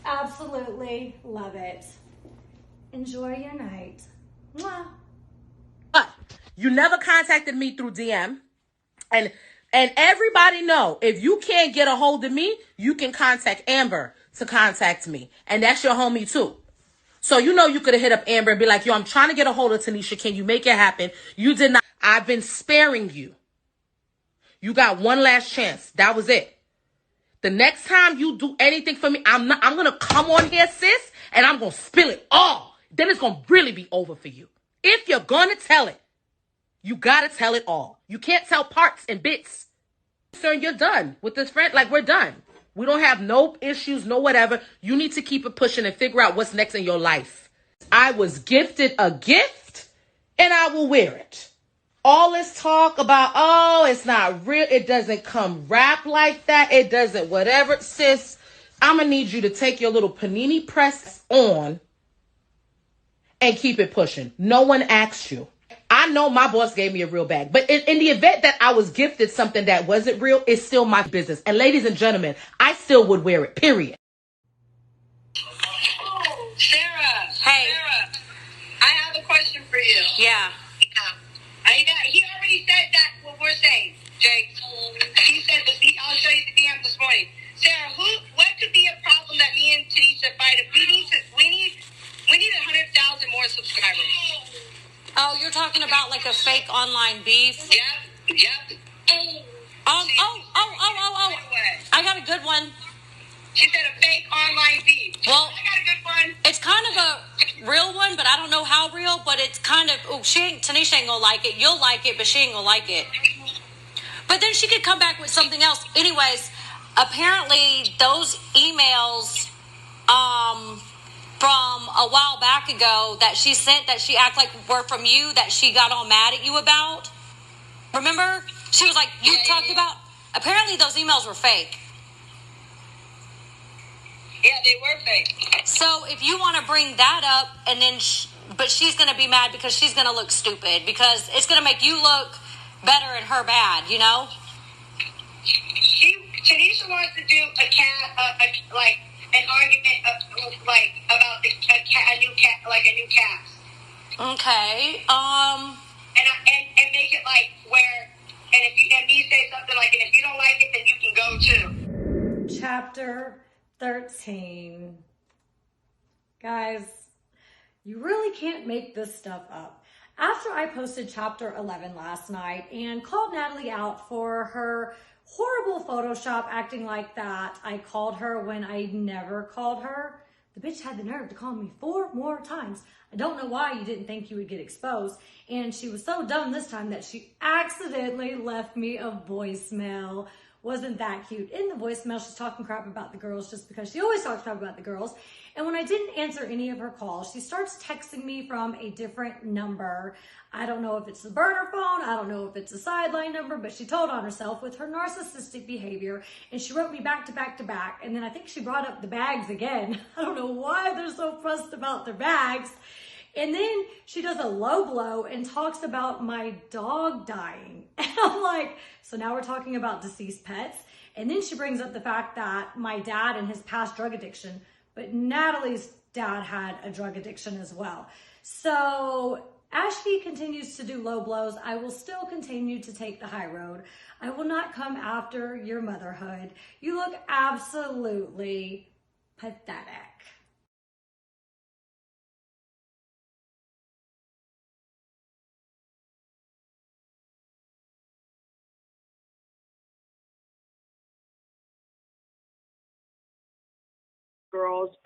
Absolutely love it. Enjoy your night. Mwah. But you never contacted me through DM. And everybody know, if you can't get a hold of me, you can contact Amber to contact me. And that's your homie too. So you know you could have hit up Amber and be like, yo, I'm trying to get a hold of Tanesha. Can you make it happen? You did not. I've been sparing you. You got one last chance. That was it. The next time you do anything for me, I'm going to come on here, sis, and I'm going to spill it all. Then it's going to really be over for you. If you're going to tell it, you got to tell it all. You can't tell parts and bits. Sir, you're done with this friend. Like, we're done. We don't have no issues, no whatever. You need to keep it pushing and figure out what's next in your life. I was gifted a gift, and I will wear it. All this talk about, oh, it's not real. It doesn't come wrapped like that. It doesn't whatever. Sis, I'm going to need you to take your little panini press on and keep it pushing. No one asked you. I know my boss gave me a real bag, but in the event that I was gifted something that wasn't real, it's still my business. And ladies and gentlemen, I still would wear it, period. Sarah. Hey. Sarah, I have a question for you. Yeah. He already said that what we're saying, Jake. He said this. I'll show you the DM this morning. Sarah, what could be a problem that me and Tanesha fight? If we need 100,000 more subscribers. Oh, you're talking about like a fake online beef? Yep. I got a good one. She said a fake online beef. Well, I got a good one. It's kind of a real one, but I don't know how real, but it's kind of, Tanesha ain't gonna like it. You'll like it, but she ain't gonna like it. But then she could come back with something else. Anyways, apparently those emails, from a while back ago that she sent that she acted like were from you, that she got all mad at you about. Remember? She was like, you talked about. Apparently those emails were fake. Yeah, they were fake. So if you want to bring that up, and then, but she's going to be mad because she's going to look stupid, because it's going to make you look better and her bad, you know? Tanesha wants to do an argument about a new cast. Okay. And make it like where, and me say something like, and if you don't like it, then you can go too. Chapter 13. Guys, you really can't make this stuff up. After I posted chapter 11 last night and called Natalie out for her horrible Photoshop acting like that, I called her when I never called her. The bitch had the nerve to call me 4 more times. I don't know why you didn't think you would get exposed. And she was so dumb this time that she accidentally left me a voicemail. Wasn't that cute? In the voicemail, she's talking crap about the girls just because she always talks crap about the girls. And when I didn't answer any of her calls, she starts texting me from a different number. I don't know if it's a burner phone. I don't know if it's a sideline number, but she told on herself with her narcissistic behavior. And she wrote me back to back to back. And then I think she brought up the bags again. I don't know why they're so fussed about their bags. And then she does a low blow and talks about my dog dying. And I'm like, so now we're talking about deceased pets. And then she brings up the fact that my dad and his past drug addiction, but Natalie's dad had a drug addiction as well. So as she continues to do low blows, I will still continue to take the high road. I will not come after your motherhood. You look absolutely pathetic. Girls,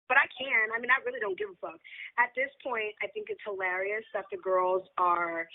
but I can. I mean, I really don't give a fuck. At this point, I think it's hilarious that the girls are,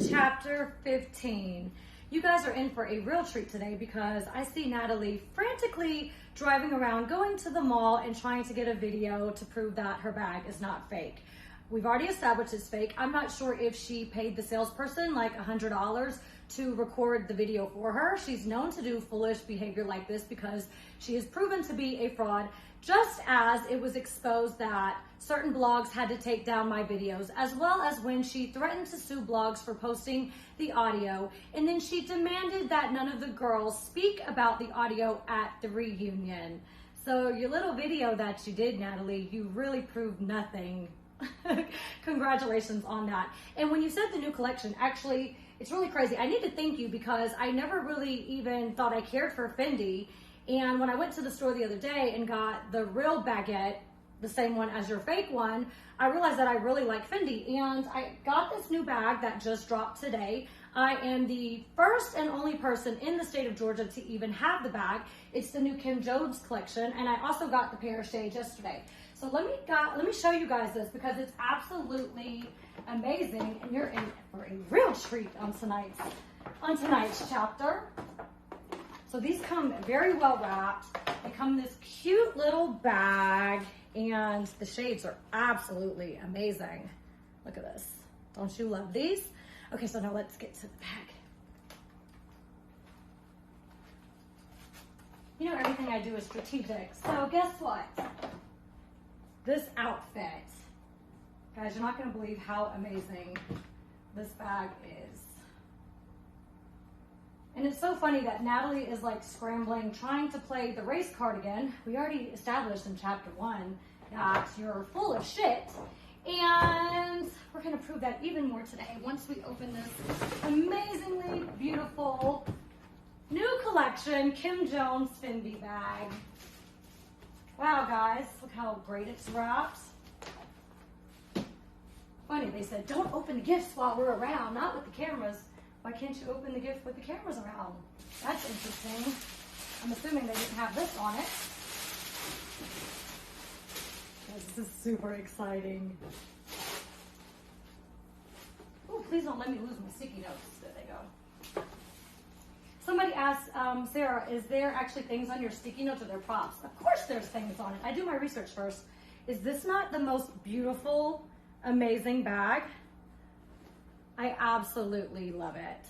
Chapter 15. You guys are in for a real treat today because I see Natalie frantically driving around, going to the mall and trying to get a video to prove that her bag is not fake. We've already established it's fake. I'm not sure if she paid the salesperson like $100 to record the video for her. She's known to do foolish behavior like this because she is proven to be a fraud, just as it was exposed that certain blogs had to take down my videos, as well as when she threatened to sue blogs for posting the audio, and then she demanded that none of the girls speak about the audio at the reunion. So your little video that you did, Natalie, you really proved nothing. Congratulations on that. And when you said the new collection, actually, it's really crazy. I need to thank you because I never really even thought I cared for Fendi. And when I went to the store the other day and got the real baguette, the same one as your fake one, I realized that I really like Fendi. And I got this new bag that just dropped today. I am the first and only person in the state of Georgia to even have the bag. It's the new Kim Jones collection. And I also got the pair of shades yesterday. So let me show you guys this because it's absolutely amazing. And you're in for a real treat on tonight's chapter. So these come very well wrapped. They come in this cute little bag and the shades are absolutely amazing. Look at this. Don't you love these? Okay, so now let's get to the bag. You know, everything I do is strategic. So guess what? This outfit, guys, you're not gonna believe how amazing this bag is. And it's so funny that Natalie is like scrambling, trying to play the race card again. We already established in chapter 1 that you're full of shit. And we're gonna prove that even more today once we open this amazingly beautiful new collection, Kim Jones Fendi bag. Wow, guys, look how great it's wrapped. Funny, they said, don't open the gifts while we're around, not with the cameras. Why can't you open the gift with the cameras around? That's interesting. I'm assuming they didn't have this on it. This is super exciting. Oh, please don't let me lose my sticky notes. There they go. Somebody asked, Sarah, is there actually things on your sticky notes or their props? Of course there's things on it. I do my research first. Is this not the most beautiful, amazing bag? I absolutely love it.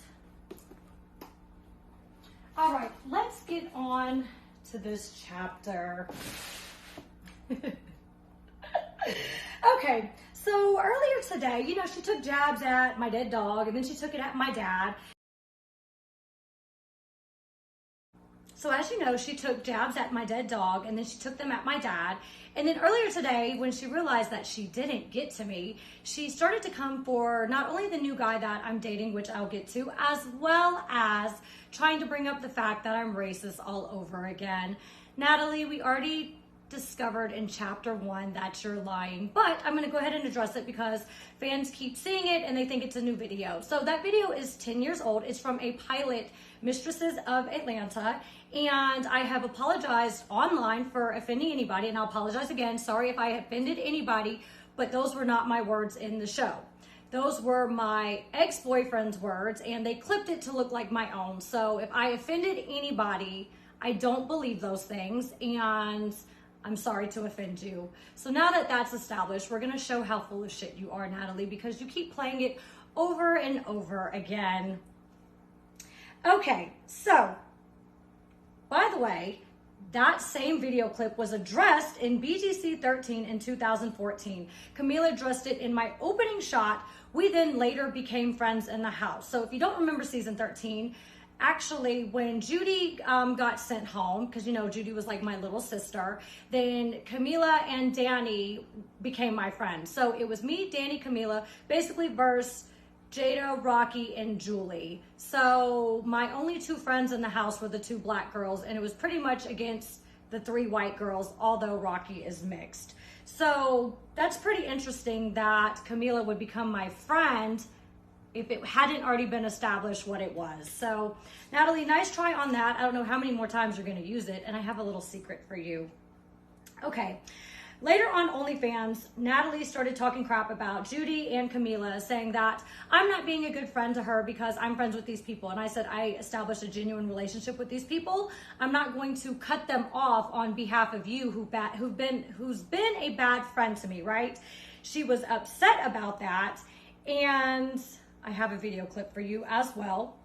All right, let's get on to this chapter. Okay, so earlier today, you know, she took jabs at my dead dog and then she took it at my dad. So as you know, she took jabs at my dead dog, and then she took them at my dad. And then earlier today, when she realized that she didn't get to me, she started to come for not only the new guy that I'm dating, which I'll get to, as well as trying to bring up the fact that I'm racist all over again. Natalie, we already discovered in chapter 1 that you're lying, but I'm going to go ahead and address it because fans keep seeing it and they think it's a new video. So that video is 10 years old. It's from a pilot, Mistresses of Atlanta, and I have apologized online for offending anybody, and I'll apologize again. Sorry if I offended anybody, but those were not my words in the show. Those were my ex-boyfriend's words, and they clipped it to look like my own. So if I offended anybody, I don't believe those things, and I'm sorry to offend you. So now that that's established, we're going to show how full of shit you are, Natalie, because you keep playing it over and over again. Okay, so, by the way, that same video clip was addressed in BGC 13 in 2014. Camila addressed it in my opening shot. We then later became friends in the house. So if you don't remember season 13, actually, when Judy got sent home, because you know Judy was like my little sister, then Camila and Danny became my friends. So it was me, Danny, Camila, basically versus Jada, Rocky, and Julie. So my only 2 friends in the house were the 2 black girls, and it was pretty much against the 3 white girls, although Rocky is mixed. So that's pretty interesting that Camila would become my friend if it hadn't already been established what it was. So, Natalie, nice try on that. I don't know how many more times you're going to use it, and I have a little secret for you. Okay. Later on OnlyFans, Natalie started talking crap about Judy and Camila, saying that I'm not being a good friend to her because I'm friends with these people. And I said I established a genuine relationship with these people. I'm not going to cut them off on behalf of you who's been a bad friend to me, right? She was upset about that, and I have a video clip for you as well.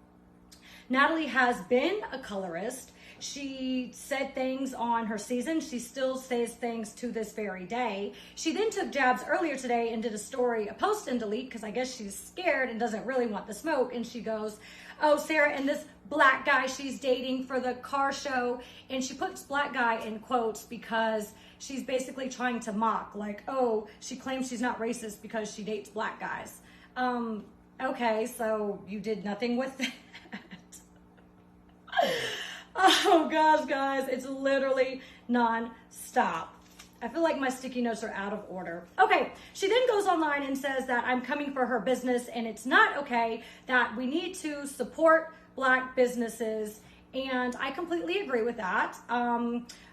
Natalie has been a colorist. She said things on her season. She still says things to this very day. She then took jabs earlier today and did a story, a post and delete, because I guess she's scared and doesn't really want the smoke. And she goes, oh, Sarah and this black guy she's dating for the car show. And she puts black guy in quotes because she's basically trying to mock, like, oh, she claims she's not racist because she dates black guys. Okay, so you did nothing with that. Oh gosh, guys, it's literally non-stop. I feel like my sticky notes are out of order. Okay, she then goes online and says that I'm coming for her business and it's not okay, that we need to support black businesses, and I completely agree with that.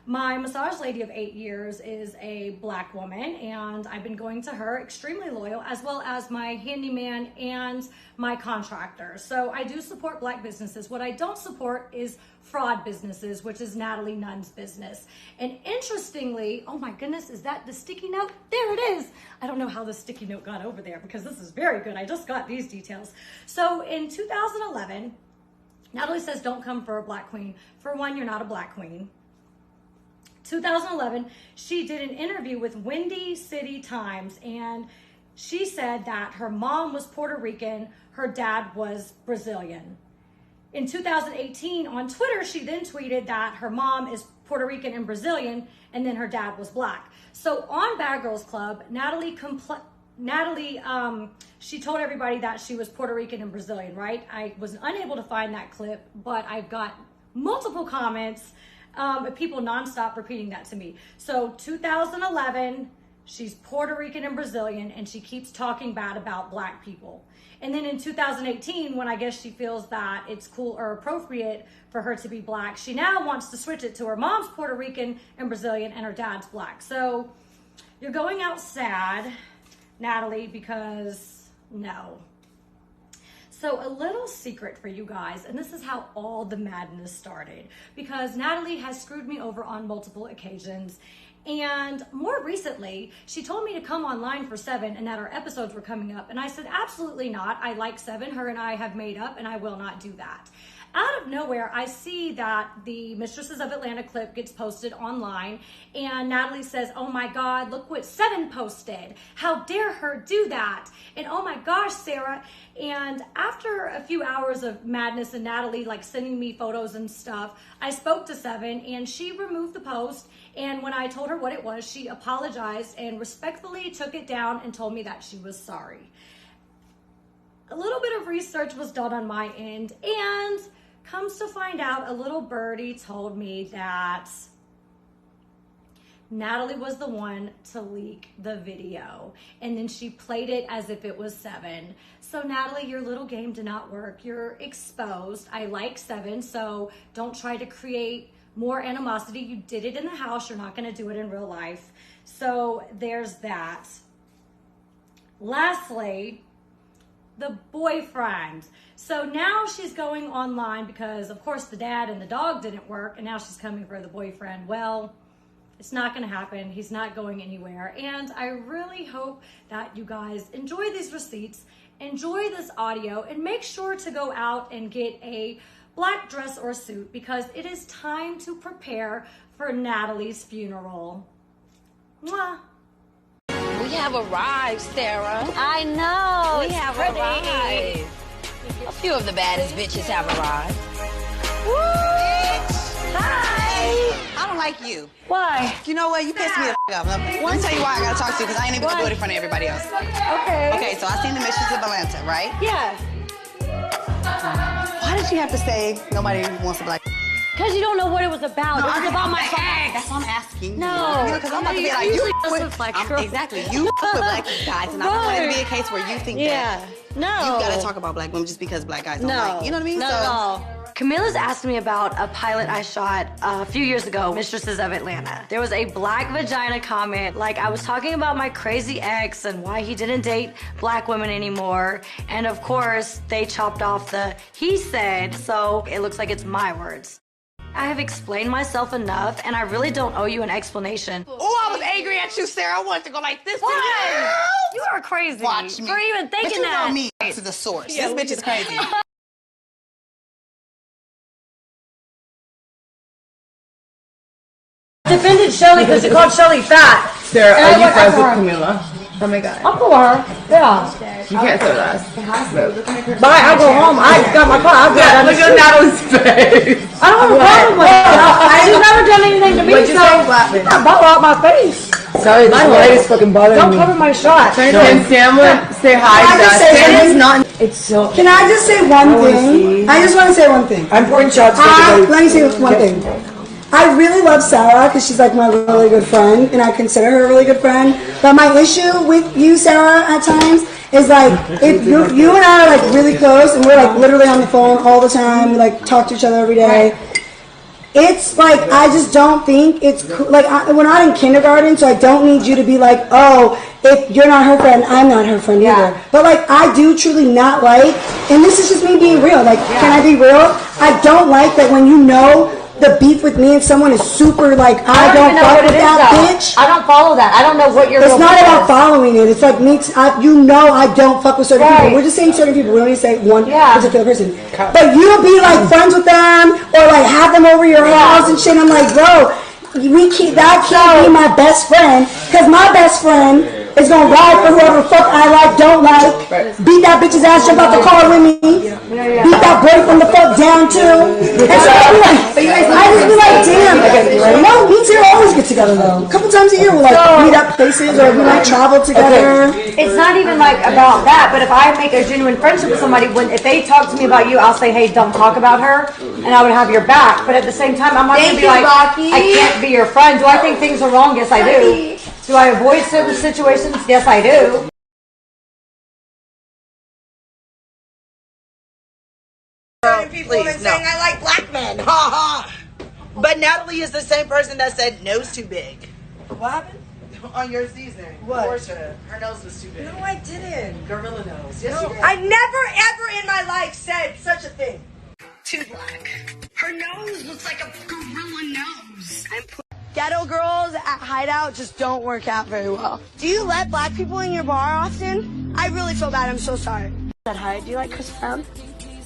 My massage lady of 8 years is a black woman, and I've been going to her, extremely loyal, as well as my handyman and my contractor. So I do support black businesses. What I don't support is fraud businesses, which is Natalie Nunn's business. And interestingly, oh my goodness, is that the sticky note? There it is. I don't know how the sticky note got over there because this is very good. I just got these details. So in 2011, Natalie says, don't come for a black queen. For one, you're not a black queen. 2011, she did an interview with Windy City Times, and she said that her mom was Puerto Rican, her dad was Brazilian. In 2018, on Twitter, she then tweeted that her mom is Puerto Rican and Brazilian, and then her dad was black. So on Bad Girls Club, Natalie, she told everybody that she was Puerto Rican and Brazilian, right? I was unable to find that clip, but I've got multiple comments of people nonstop repeating that to me. So 2011, she's Puerto Rican and Brazilian, and she keeps talking bad about black people. And then in 2018, when I guess she feels that it's cool or appropriate for her to be black, she now wants to switch it to her mom's Puerto Rican and Brazilian and her dad's black. So you're going out sad, Natalie, because no. So a little secret for you guys, and this is how all the madness started, because Natalie has screwed me over on multiple occasions. And more recently, she told me to come online for 7 and that our episodes were coming up. And I said, absolutely not. I like 7. Her and I have made up, and I will not do that. out of nowhere, I see that the Mistresses of Atlanta clip gets posted online, and Natalie says, oh my God, look what Seven posted. How dare her do that? And oh my gosh, Sarah. And after a few hours of madness and Natalie like sending me photos and stuff, I spoke to Seven and she removed the post. And when I told her what it was, she apologized and respectfully took it down and told me that she was sorry. A little bit of research was done on my end, and comes to find out, a little birdie told me that Natalie was the one to leak the video, and then she played it as if it was Seven. So Natalie, your little game did not work. You're exposed. I like Seven, so don't try to create more animosity. You did it in the house. You're not going to do it in real life. So there's that. Lastly, the boyfriend. So now she's going online because, of course, the dad and the dog didn't work, and now she's coming for the boyfriend. Well, it's not going to happen. He's not going anywhere. And I really hope that you guys enjoy these receipts, enjoy this audio, and make sure to go out and get a black dress or suit, because it is time to prepare for Natalie's funeral. Mwah. We have arrived, Sarah. I know. We have arrived. A few of the baddest bitches have arrived. Woo! Hi. I don't like you. Why? You know what? You pissed me the f*** off. Let me tell you why I gotta talk to you, because I ain't even gonna do it in front of everybody else. Okay. Okay, so I seen the Mistresses of Atlanta, right? Yeah. Why did you have to say nobody wants a black? Because you don't know what it was about. No, it was about my ex. That's what I'm asking. No. Because I'm about to be like, you exactly. You with black guys, and I don't want it to be a case where you think that No. you gotta talk about black women just because black guys don't like. You know what I mean? Not at all. Camila's asked me about a pilot I shot a few years ago, Mistresses of Atlanta. There was a black vagina comment, like I was talking about my crazy ex and why he didn't date black women anymore. And of course, they chopped off the he said, so it looks like it's my words. I have explained myself enough, and I really don't owe you an explanation. Oh, I was angry at you, Sarah. I wanted to go like this. Why? You are crazy. Watch me. For even thinking but you that. know me to the source. This bitch is crazy. Defended Shelly because you called Shelly fat. Sarah, are you friends with Camila? Oh my god. I'm for her. Yeah. You can't say that. Bye, I go home. I got my car. Look at Natalie's face. I don't have a problem with that. She's never done anything to me, What'd you so say, Blackman? I bottle out my face. Sorry, this light is fucking bothering me. Don't cover my shot. Can Sam say hi to us? It is not. It's so. Can I just say one thing? I just want to say one thing. I'm pouring shots. Let me say one thing. I really love Sarah because she's like my really good friend, and I consider her a really good friend. But my issue with you, Sarah, at times is like if you and I are like really close, and we're like literally on the phone all the time. We like talk to each other every day. It's like I just don't think it's cool. Like we're not in kindergarten, so I don't need you to be like, oh, if you're not her friend, I'm not her friend either. But like I do truly not like, and this is just me being real. Like, can I be real? I don't like that when you know the beef with me and someone is super like I don't fuck with that bitch. I don't follow that. I don't know what you're. It's not about following it. It's like me. You know I don't fuck with certain people. We're just saying certain people. We don't need to say one particular person. But you'll be like friends with them or like have them over your house and shit. I'm like, bro, that can't be my best friend because my best friend is gonna ride for whoever the fuck I like, don't like, beat that bitch's ass, jump out the car with me, beat that boy from the fuck down too. And so I just be like, damn. No, me too. Always get together though. A couple times a year we'll like meet up places or we like travel together. It's not even like about that, but if I make a genuine friendship with somebody, if they talk to me about you, I'll say, hey, don't talk about her, and I would have your back. But at the same time, I'm not gonna be like, I can't be your friend. Do I think things are wrong? Yes, I do. Do I avoid certain situations? Yes, I do. People have been saying I like black men. Ha ha. But Natalie is the same person that said nose too big. What happened? On your season. What? Portia. Her nose was too big. No, I didn't. Gorilla nose. Yes, you did. I never ever in my life said such a thing. Too black. Her nose looks like a gorilla nose. Ghetto girls at Hideout just don't work out very well. Do you let black people in your bar often? I really feel bad. I'm so sorry. Hi, do you like Chris Brown?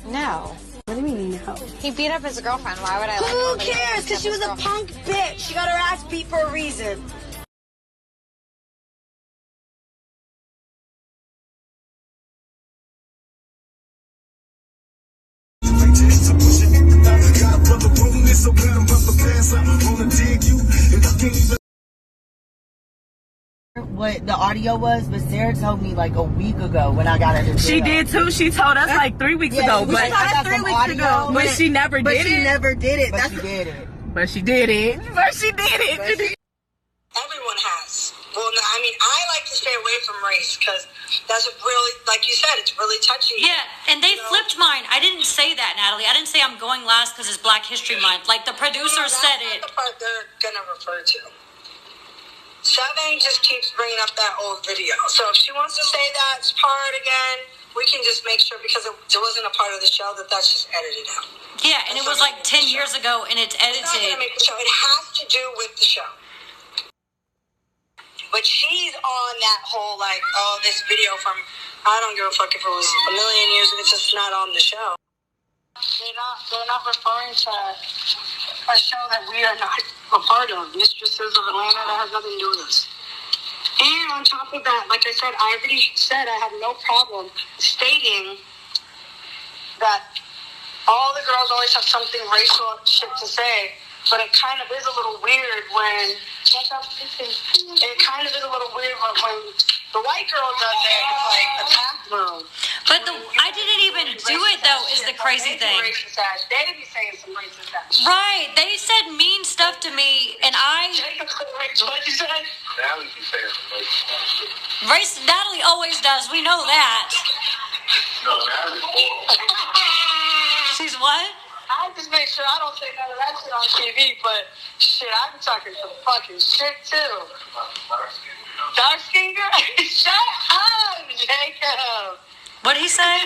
No. What do you mean no? He beat up his girlfriend. Why would I like Who somebody cares? Because she was a punk bitch. She got her ass beat for a reason. What the audio was, but Sarah told me like a week ago when I got her. She did too. She told us like 3 weeks ago. But She told us 3 weeks ago. But she never did it. But she never did it. But she did it. But she did it. But she did it. Everyone has. Well, no, I mean, I like to stay away from race because that's a really, like you said, it's really touchy. Yeah, and they flipped mine. I didn't say that, Natalie. I didn't say I'm going last because it's Black History Month. Like the producer said it. That's the part they're gonna refer to. Seven just keeps bringing up that old video. So if she wants to say that part again, we can just make sure, because it wasn't a part of the show, that's just edited out. Yeah, and it was like 10 years ago, and it's edited. It's not gonna make the show. It has to do with the show. But she's on that whole, like, oh, this video from, I don't give a fuck if it was a million years, it's just not on the show. They're not referring to a show that we are not a part of, Mistresses of Atlanta. That has nothing to do with us. And on top of that, like I said, I already said I have no problem stating that all the girls always have something racial shit to say, but it kind of is a little weird when the white girl does it. It's like attack mode. But I didn't even do it, though, is the crazy thing. They be saying some racist ass. Right. They said mean stuff to me, and I... What you said? Natalie be saying some racist stuff. Natalie always does. We know that. No, Natalie's She's what? I just make sure I don't say none of that shit on TV, but shit, I'm talking some fucking shit too. Dark skin girl? Shut up, Jacob. What'd he say?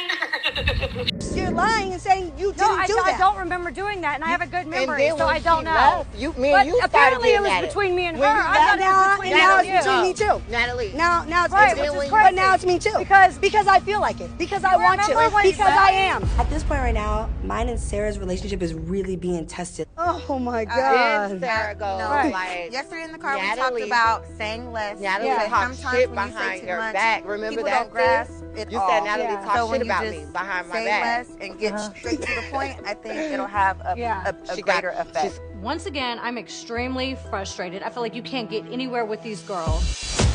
You're lying and saying you didn't do that. I don't remember doing that, and I have a good memory, then so when I don't she know. left, but apparently it was between me and her. I thought it was between now me and it's between you. me too. Natalie. Now it's Right, between which is but crazy. now it's me too. Because I feel like it. Because I want to. remember when you Because I am. At this point right now, mine and Sarah's relationship is really being tested. Oh my Did God. Sarah go like Yesterday in the car, Natalie, we talked about saying less. Natalie talked shit behind your back. Remember that? Don't grasp it You all. said Natalie So talked when shit you about just me behind my say back. less and get straight to the point, I think it'll have a greater effect. Once again, I'm extremely frustrated. I feel like you can't get anywhere with these girls.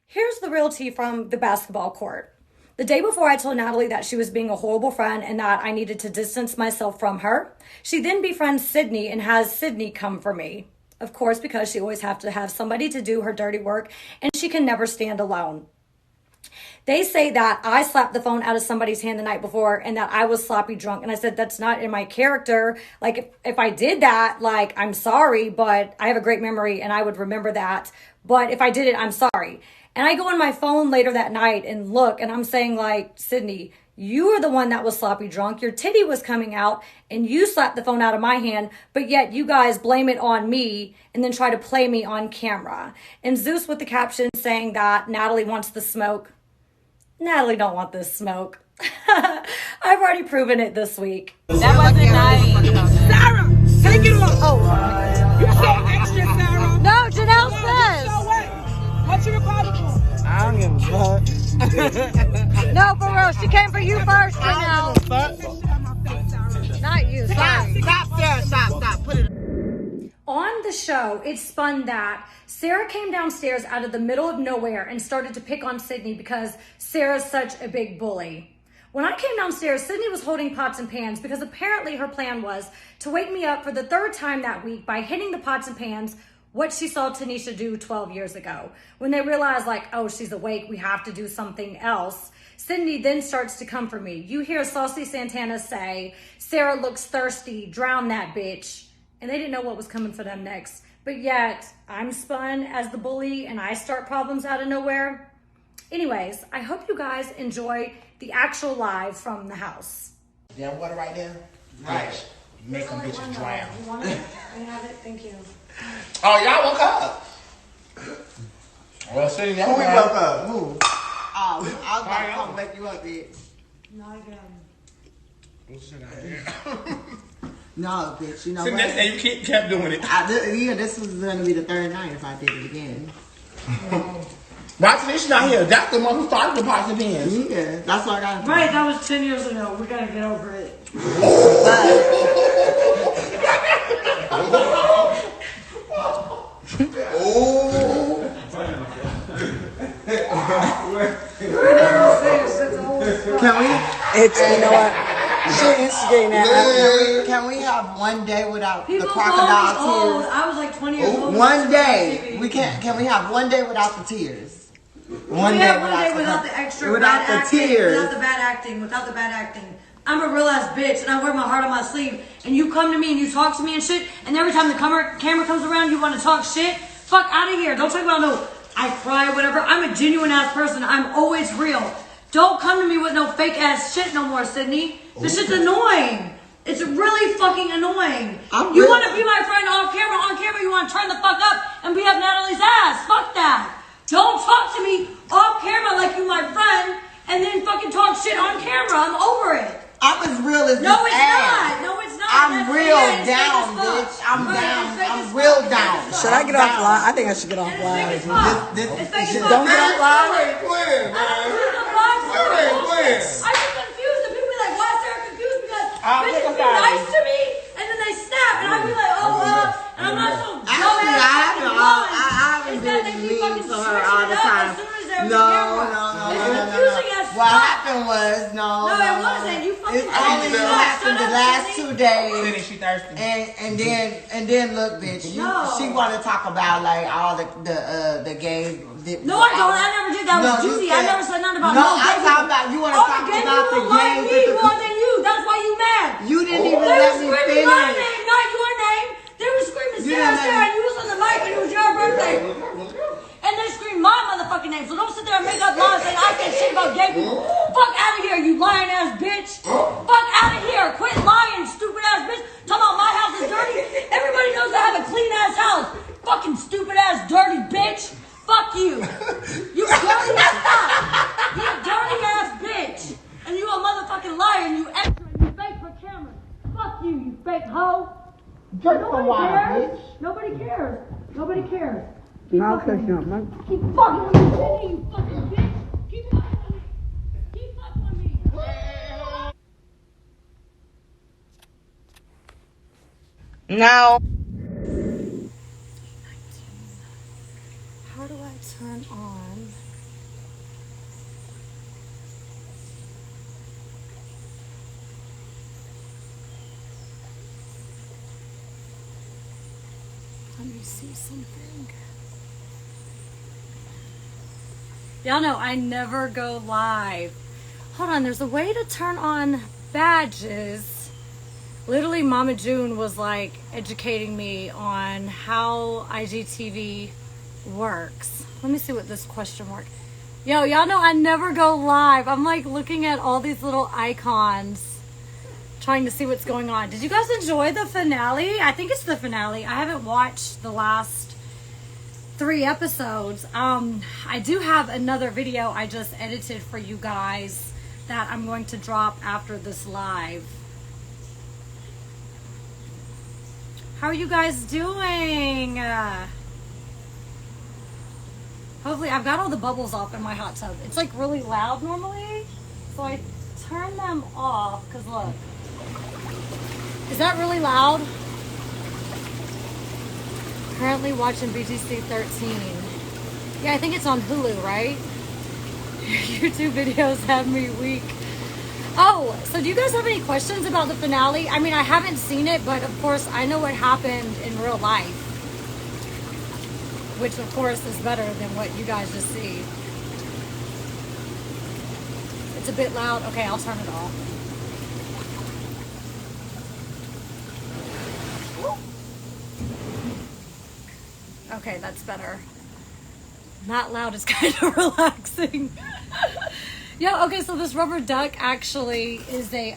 Here's the real tea from the basketball court. The day before, I told Natalie that she was being a horrible friend and that I needed to distance myself from her. She then befriends Sydney and has Sydney come for me. Of course, because she always has to have somebody to do her dirty work and she can never stand alone. They say that I slapped the phone out of somebody's hand the night before and that I was sloppy drunk. And I said, that's not in my character. Like, if I did that, like, I'm sorry, but I have a great memory and I would remember that. But if I did it, I'm sorry. And I go on my phone later that night and look, and I'm saying, like, Sydney, you were the one that was sloppy drunk. Your titty was coming out and you slapped the phone out of my hand, but yet you guys blame it on me and then try to play me on camera. And Zeus with the caption saying that Natalie wants the smoke. Natalie don't want this smoke. I've already proven it this week. That wasn't nice. Sarah, take it off. Oh. You're so extra, Sarah. No, Janelle says. No way. What's your problem? I don't give a fuck. No, for real. She came for you first, I Janelle. don't give a fuck. Not you. Sorry. Stop, Sarah. Stop. Put it. On the show, it spun that Sarah came downstairs out of the middle of nowhere and started to pick on Sydney because Sarah's such a big bully. When I came downstairs, Sydney was holding pots and pans because apparently her plan was to wake me up for the third time that week by hitting the pots and pans, what she saw Tanesha do 12 years ago. When they realized, like, oh, she's awake, we have to do something else. Sydney then starts to come for me. You hear Saucy Santana say, Sarah looks thirsty, drown that bitch. And they didn't know what was coming for them next. But yet, I'm spun as the bully and I start problems out of nowhere. Anyways, I hope you guys enjoy the actual live from the house. Yeah, water right there? Right. Make them bitches drown. You want it? I have it, thank you. Oh, y'all woke up. Well, see, y'all Who we woke woke up. Who? Oh, I was about to come wake you up, bitch. No, I get No, bitch, you know so what? next day you kept doing it. This was going to be the third night if I did it again. Why Tanisha not here? That's the one who started the pots and pans. Yeah, that's what I got. Right, that was 10 years ago. We gotta get over it. Can we? It's, you know what? Shit instigating that. Can we have one day without People the crocodile old. tears? I was like 20 years old. One day. Can we have one day without the tears? One day without the extra without bad the acting. tears. Without the bad acting. I'm a real ass bitch and I wear my heart on my sleeve. And you come to me and you talk to me and shit. And every time the camera comes around, you want to talk shit. Fuck out of here. Don't talk about no, I cry, whatever. I'm a genuine ass person. I'm always real. Don't come to me with no fake ass shit no more, Sydney. This shit's annoying. It's really fucking annoying. You want to be my friend off camera, on camera, you want to turn the fuck up and be up Natalie's ass. Fuck that. Don't talk to me off camera like you my friend and then fucking talk shit on camera. I'm over it. I'm as real as No, this it's ass. not. No, it's not. I'm That's real fake. It's down, fake as fuck. bitch. I'm Right, down. it's fake I'm as real fuck. down. Should I get off live? I think I should get off live. It's fake as fuck. Don't get off live. I ain't playing, man. I ain't playing. I get confused and people be like, why is Sarah confused? Because I'll bitches look be at nice to me and then they snap and I be like, and I'm not so dumbass. I haven't been mean to her all the time. No. What happened was, No, it wasn't. You fucking it only happened the last 2 days. She thirsty. And then look, bitch, she want to talk about like all the gay. No, I don't. I never did. That was Judy. I never said nothing about no. I'm talking about you want to talk the about the like gays. me more than you. That's why you mad. You didn't even let me finish. My finish. name, not your name. They were screaming Sarah, and you was on the mic and it was your birthday. And they screamed my motherfucking name. So don't sit there and make up lies saying I said shit about gay people. Fuck out of here, you lying ass bitch. Fuck out of here. Quit lying, stupid ass bitch. Talking about my house is dirty. Everybody knows I have a clean ass house. Fucking stupid ass dirty bitch. Fuck you. You dirty as fuck. You dirty ass bitch. And you a motherfucking liar and you extra and you fake for camera. Fuck you, you fake hoe. Drink some water, bitch. Nobody cares. Nobody cares. No, because you're not. Keep fucking with me, Sydney, you fucking bitch. Keep fucking with me. Keep fucking with me. Now. How do I turn on? Let me see something. Y'all know I never go live. Hold on, there's a way to turn on badges. Literally, Mama June was like educating me on how IGTV works. Let me see what this question mark. Yo, y'all know I never go live. I'm like looking at all these little icons, trying to see what's going on. Did you guys enjoy the finale? I think it's the finale. I haven't watched the last 3 episodes. I do have another video I just edited for you guys that I'm going to drop after this live. How are you guys doing? Hopefully, I've got all the bubbles off in my hot tub. It's like really loud normally, so I turn them off, because look. Is that really loud? Currently watching BTC 13. Yeah, I think it's on Hulu, right? YouTube videos have me weak. Oh, so do you guys have any questions about the finale? I mean, I haven't seen it, but of course I know what happened in real life. Which of course is better than what you guys just see. It's a bit loud. Okay, I'll turn it off. Okay, that's better. Not loud is kind of relaxing. Yeah, okay, so this rubber duck actually is a,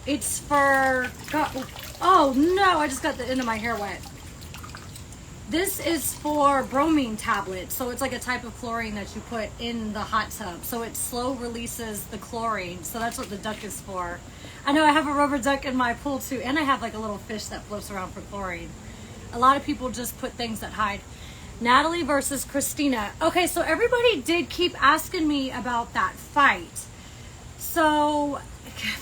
it's for, God, oh no, I just got the end of my hair wet. This is for bromine tablets. So it's like a type of chlorine that you put in the hot tub. So it slow releases the chlorine. So that's what the duck is for. I know I have a rubber duck in my pool too. And I have like a little fish that floats around for chlorine. A lot of people just put things that hide. Natalie versus Christina. Okay, so everybody did keep asking me about that fight. So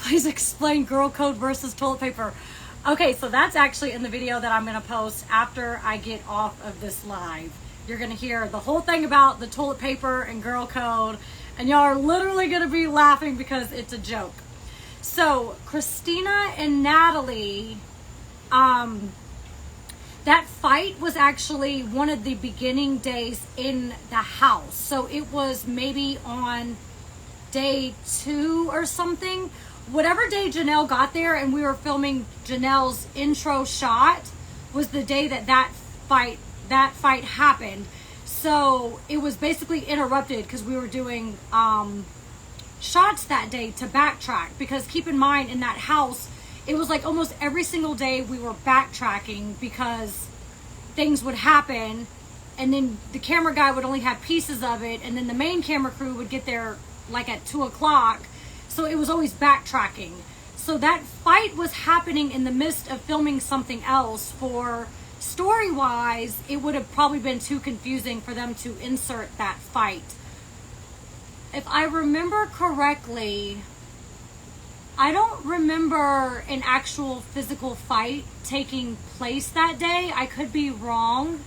please explain girl code versus toilet paper. Okay, so that's actually in the video that I'm going to post after I get off of this live. You're going to hear the whole thing about the toilet paper and girl code, and y'all are literally going to be laughing because it's a joke. So, Christina and Natalie, that fight was actually one of the beginning days in the house. So it was maybe on day 2 or something. Whatever day Janelle got there and we were filming Janelle's intro shot was the day that fight happened. So it was basically interrupted because we were doing shots that day to backtrack, because keep in mind, in that house it was like almost every single day we were backtracking because things would happen and then the camera guy would only have pieces of it, and then the main camera crew would get there like at 2 o'clock. So it was always backtracking. So that fight was happening in the midst of filming something else. For story-wise, it would have probably been too confusing for them to insert that fight. If I remember correctly, I don't remember an actual physical fight taking place that day. I could be wrong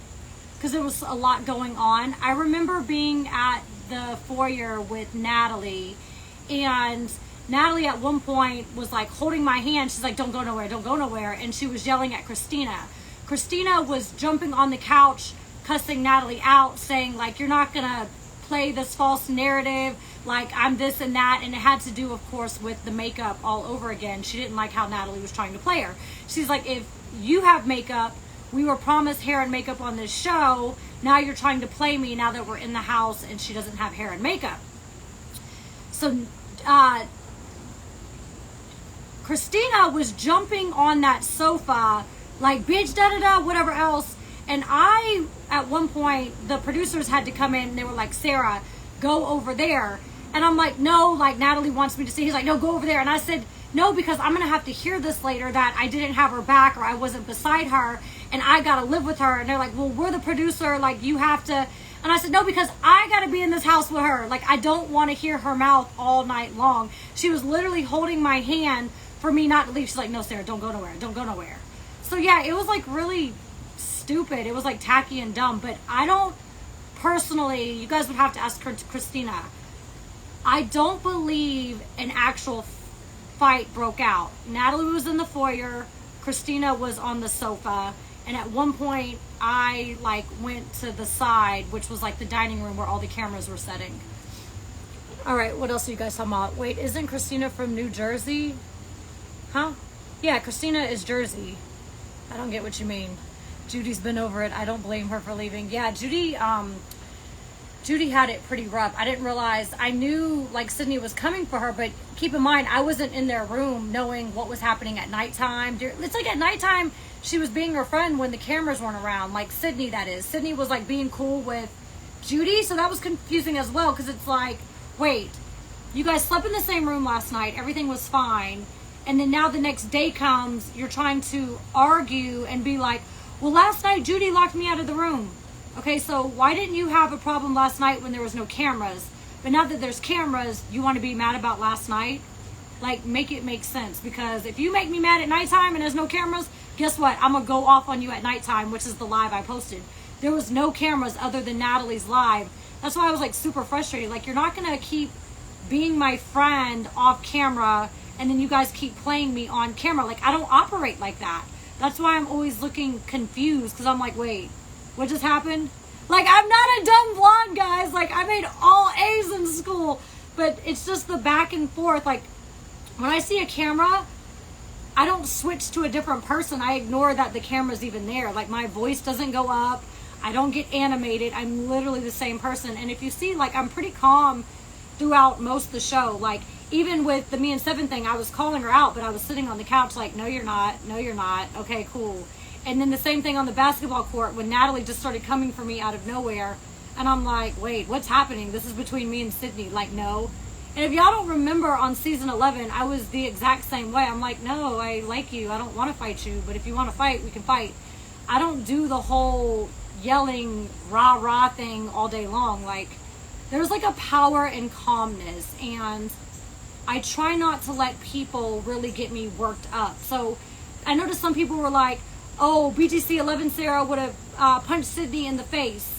because there was a lot going on. I remember being at the foyer with Natalie, and Natalie at one point was like holding my hand. She's like, don't go nowhere, don't go nowhere. And she was yelling at Christina. Christina was jumping on the couch, cussing Natalie out, saying like, you're not gonna play this false narrative, like I'm this and that. And it had to do, of course, with the makeup all over again. She didn't like how Natalie was trying to play her. She's like, if you have makeup, we were promised hair and makeup on this show, now you're trying to play me now that we're in the house and she doesn't have hair and makeup. So Christina was jumping on that sofa like, bitch, da-da-da, whatever else. And I, at one point, the producers had to come in and they were like, Sarah, go over there. And I'm like, no, like Natalie wants me to see. He's like, no, go over there. And I said, no, because I'm going to have to hear this later that I didn't have her back or I wasn't beside her and I got to live with her. And they're like, well, we're the producer. Like, you have to. And I said, no, because I got to be in this house with her. Like, I don't want to hear her mouth all night long. She was literally holding my hand for me not to leave. She's like, no, Sarah, don't go nowhere. Don't go nowhere. So, yeah, it was like really stupid. It was like tacky and dumb. But I don't personally, you guys would have to ask Christina. I don't believe an actual fight broke out. Natalie was in the foyer. Christina was on the sofa. And at one point, I like went to the side, which was like the dining room where all the cameras were setting. All right, what else are you guys talking about? Wait, isn't Christina from New Jersey? Huh? Yeah, Christina is Jersey. I don't get what you mean. Judy's been over it. I don't blame her for leaving. Yeah, Judy had it pretty rough. I didn't realize, I knew like Sydney was coming for her, but keep in mind, I wasn't in their room knowing what was happening at nighttime. It's like at nighttime, she was being her friend when the cameras weren't around, like Sydney, that is. Sydney was like being cool with Judy, so that was confusing as well, because it's like, wait, you guys slept in the same room last night, everything was fine, and then now the next day comes, you're trying to argue and be like, well, last night Judy locked me out of the room. Okay, so why didn't you have a problem last night when there was no cameras? But now that there's cameras, you want to be mad about last night? Like, make it make sense. Because if you make me mad at nighttime and there's no cameras, guess what? I'm going to go off on you at nighttime, which is the live I posted. There was no cameras other than Natalie's live. That's why I was, like, super frustrated. Like, you're not going to keep being my friend off camera and then you guys keep playing me on camera. Like, I don't operate like that. That's why I'm always looking confused, because I'm like, wait, what just happened? Like, I'm not a dumb blonde, guys. Like, I made all A's in school. But it's just the back and forth. Like, when I see a camera, I don't switch to a different person. I ignore that the camera's even there. Like, my voice doesn't go up. I don't get animated. I'm literally the same person. And if you see, like, I'm pretty calm throughout most of the show. Like, even with the Me and Seven thing, I was calling her out, but I was sitting on the couch like, no, you're not. No, you're not. Okay, cool. And then the same thing on the basketball court when Natalie just started coming for me out of nowhere. And I'm like, wait, what's happening? This is between me and Sydney. Like, no. And if y'all don't remember on season 11, I was the exact same way. I'm like, no, I like you. I don't want to fight you. But if you want to fight, we can fight. I don't do the whole yelling rah-rah thing all day long. Like, there's like a power in calmness. And I try not to let people really get me worked up. So I noticed some people were like, oh, BTC 11 Sarah would have punched Sydney in the face.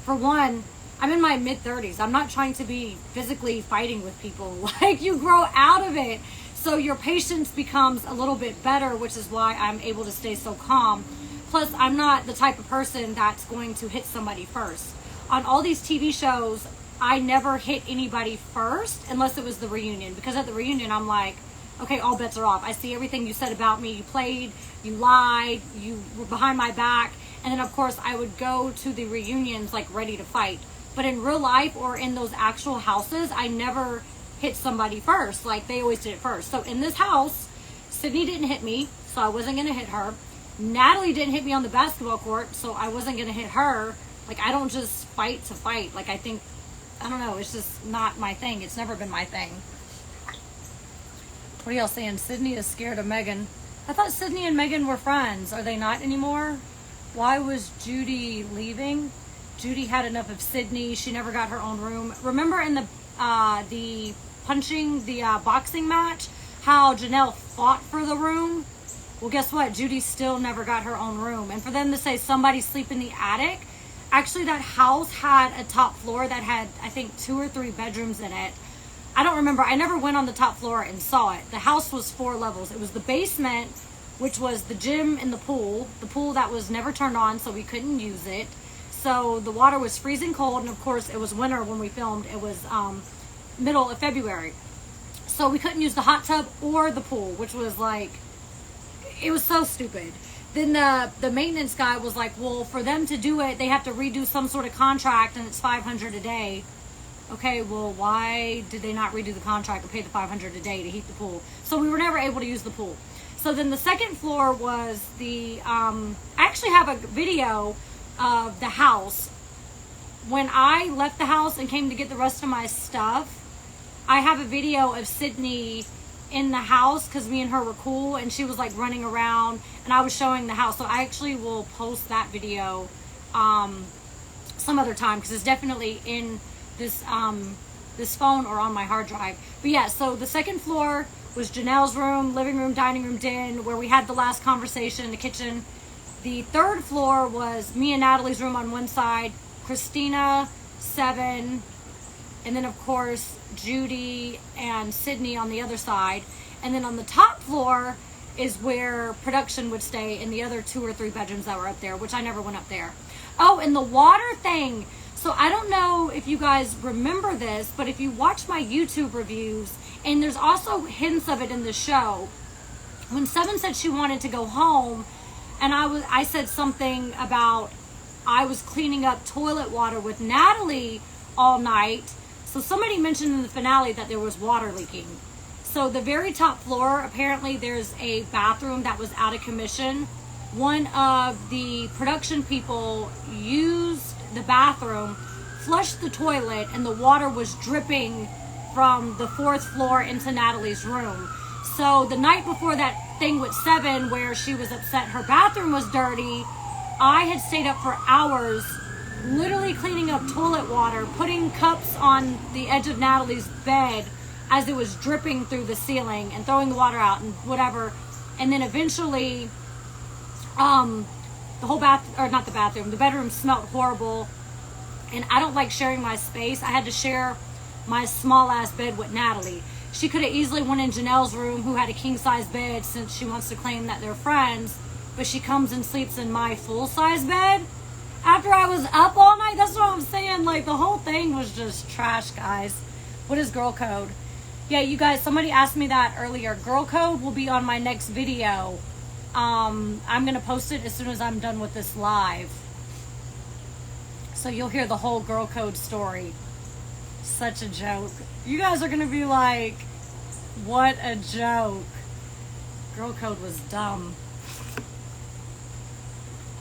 For one, I'm in my mid-30s. I'm not trying to be physically fighting with people. Like, you grow out of it. So your patience becomes a little bit better, which is why I'm able to stay so calm. Plus, I'm not the type of person that's going to hit somebody first. On all these TV shows, I never hit anybody first unless it was the reunion. Because at the reunion, I'm like, okay, all bets are off. I see everything you said about me. You played, you lied, you were behind my back. And then, of course, I would go to the reunions, like, ready to fight. But in real life or in those actual houses, I never hit somebody first. Like, they always did it first. So in this house, Sydney didn't hit me, so I wasn't going to hit her. Natalie didn't hit me on the basketball court, so I wasn't going to hit her. Like, I don't just fight to fight. Like, I think, I don't know, it's just not my thing. It's never been my thing. What are y'all saying? Sydney is scared of Megan. I thought Sydney and Megan were friends. Are they not anymore? Why was Judy leaving? Judy had enough of Sydney. She never got her own room. Remember in the boxing match, how Janelle fought for the room? Well, guess what? Judy still never got her own room. And for them to say somebody sleep in the attic, actually that house had a top floor that had, I think, 2 or 3 bedrooms in it. I don't remember. I never went on the top floor and saw it. The house was 4 levels. It was the basement, which was the gym and the pool that was never turned on, so we couldn't use it. So the water was freezing cold, and of course it was winter when we filmed. It was middle of February. So we couldn't use the hot tub or the pool, which was like, it was so stupid. Then the maintenance guy was like, well, for them to do it, they have to redo some sort of contract, and it's $500 a day. Okay, well, why did they not redo the contract and pay the $500 a day to heat the pool? So we were never able to use the pool. So then the second floor was the, I actually have a video of the house. When I left the house and came to get the rest of my stuff, I have a video of Sydney in the house because me and her were cool, and she was like running around and I was showing the house. So I actually will post that video some other time because it's definitely in this this phone or on my hard drive. But yeah, so the second floor was Janelle's room, living room, dining room, den, where we had the last conversation, the kitchen. The third floor was me and Natalie's room on one side, Christina, 7, and then of course Judy and Sydney on the other side. And then on the top floor is where production would stay in the other 2 or 3 bedrooms that were up there, which I never went up there. Oh, and the water thing. So I don't know if you guys remember this, but if you watch my YouTube reviews, and there's also hints of it in the show, when 7 said she wanted to go home, and I said something about I was cleaning up toilet water with Natalie all night. So somebody mentioned in the finale that there was water leaking. So the very top floor, apparently there's a bathroom that was out of commission. One of the production people used the bathroom, flushed the toilet, and the water was dripping from the 4th floor into Natalie's room. So the night before that thing with 7 where she was upset her bathroom was dirty, I had stayed up for hours literally cleaning up toilet water, putting cups on the edge of Natalie's bed as it was dripping through the ceiling, and throwing the water out and whatever. And then eventually the whole the bedroom smelled horrible, and I don't like sharing my space. I had to share my small ass bed with Natalie. She could have easily went in Janelle's room, who had a king size bed, since she wants to claim that they're friends, but she comes and sleeps in my full size bed after I was up all night. That's what I'm saying. Like, the whole thing was just trash, guys. What is girl code? Yeah, you guys, somebody asked me that earlier. Girl code will be on my next video. I'm gonna post it as soon as I'm done with this live, so you'll hear the whole girl code story. Such a joke. You guys are gonna be like, what a joke. Girl code was dumb.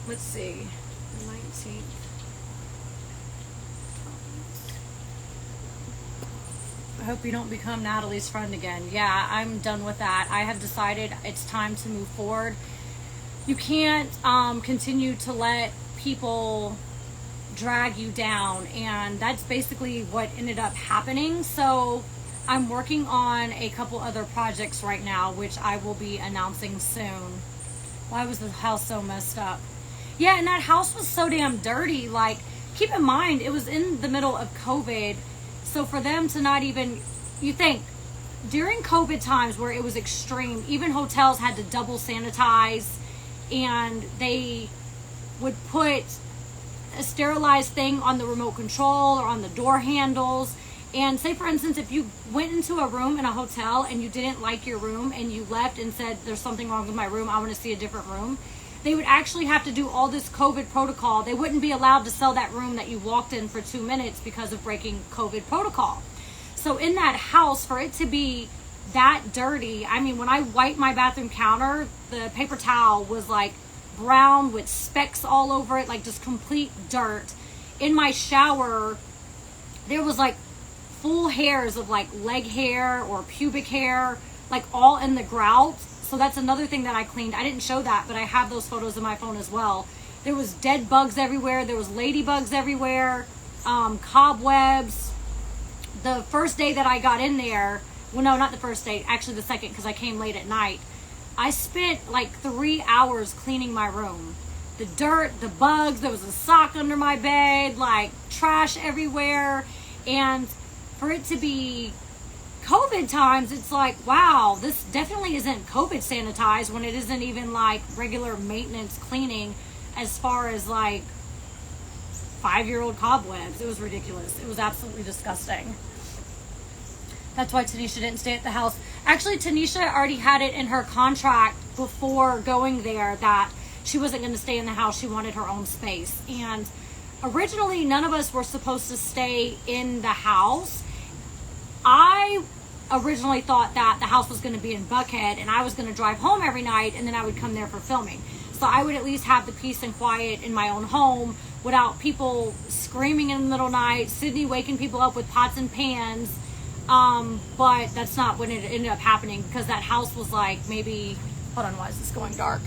let's see, the 19th. I hope you don't become Natalie's friend again. Yeah, I'm done with that. I have decided it's time to move forward. You can't continue to let people drag you down, and that's basically what ended up happening. So I'm working on a couple other projects right now, which I will be announcing soon. Why was the house so messed up? Yeah, and that house was so damn dirty. Like, keep in mind, it was in the middle of COVID. So for them to not even, you think, during COVID times where it was extreme, even hotels had to double sanitize, and they would put a sterilized thing on the remote control or on the door handles. And say, for instance, if you went into a room in a hotel and you didn't like your room and you left and said, there's something wrong with my room, I want to see a different room, they would actually have to do all this COVID protocol. They wouldn't be allowed to sell that room that you walked in for 2 minutes because of breaking COVID protocol. So in that house, for it to be that dirty, I mean, when I wiped my bathroom counter, the paper towel was like brown with specks all over it, like just complete dirt. In my shower, there was like full hairs of like leg hair or pubic hair, like all in the grout. So that's another thing that I cleaned. I didn't show that, but I have those photos in my phone as well. There was dead bugs everywhere. There was ladybugs everywhere, cobwebs. The first day that I got in there, well, no, not the first day, actually the second, because I came late at night. I spent like 3 hours cleaning my room. The dirt, the bugs, there was a sock under my bed, like trash everywhere. And for it to be COVID times, it's like, wow, this definitely isn't COVID sanitized when it isn't even like regular maintenance cleaning as far as like 5-year-old cobwebs. It was ridiculous. It was absolutely disgusting. That's why Tanesha didn't stay at the house. Actually, Tanesha already had it in her contract before going there that she wasn't going to stay in the house. She wanted her own space. And originally, none of us were supposed to stay in the house. I originally thought that the house was going to be in Buckhead and I was going to drive home every night and then I would come there for filming. So I would at least have the peace and quiet in my own home without people screaming in the middle of the night, Sydney waking people up with pots and pans. But that's not when it ended up happening, because that house was like maybe, hold on, why is this going dark?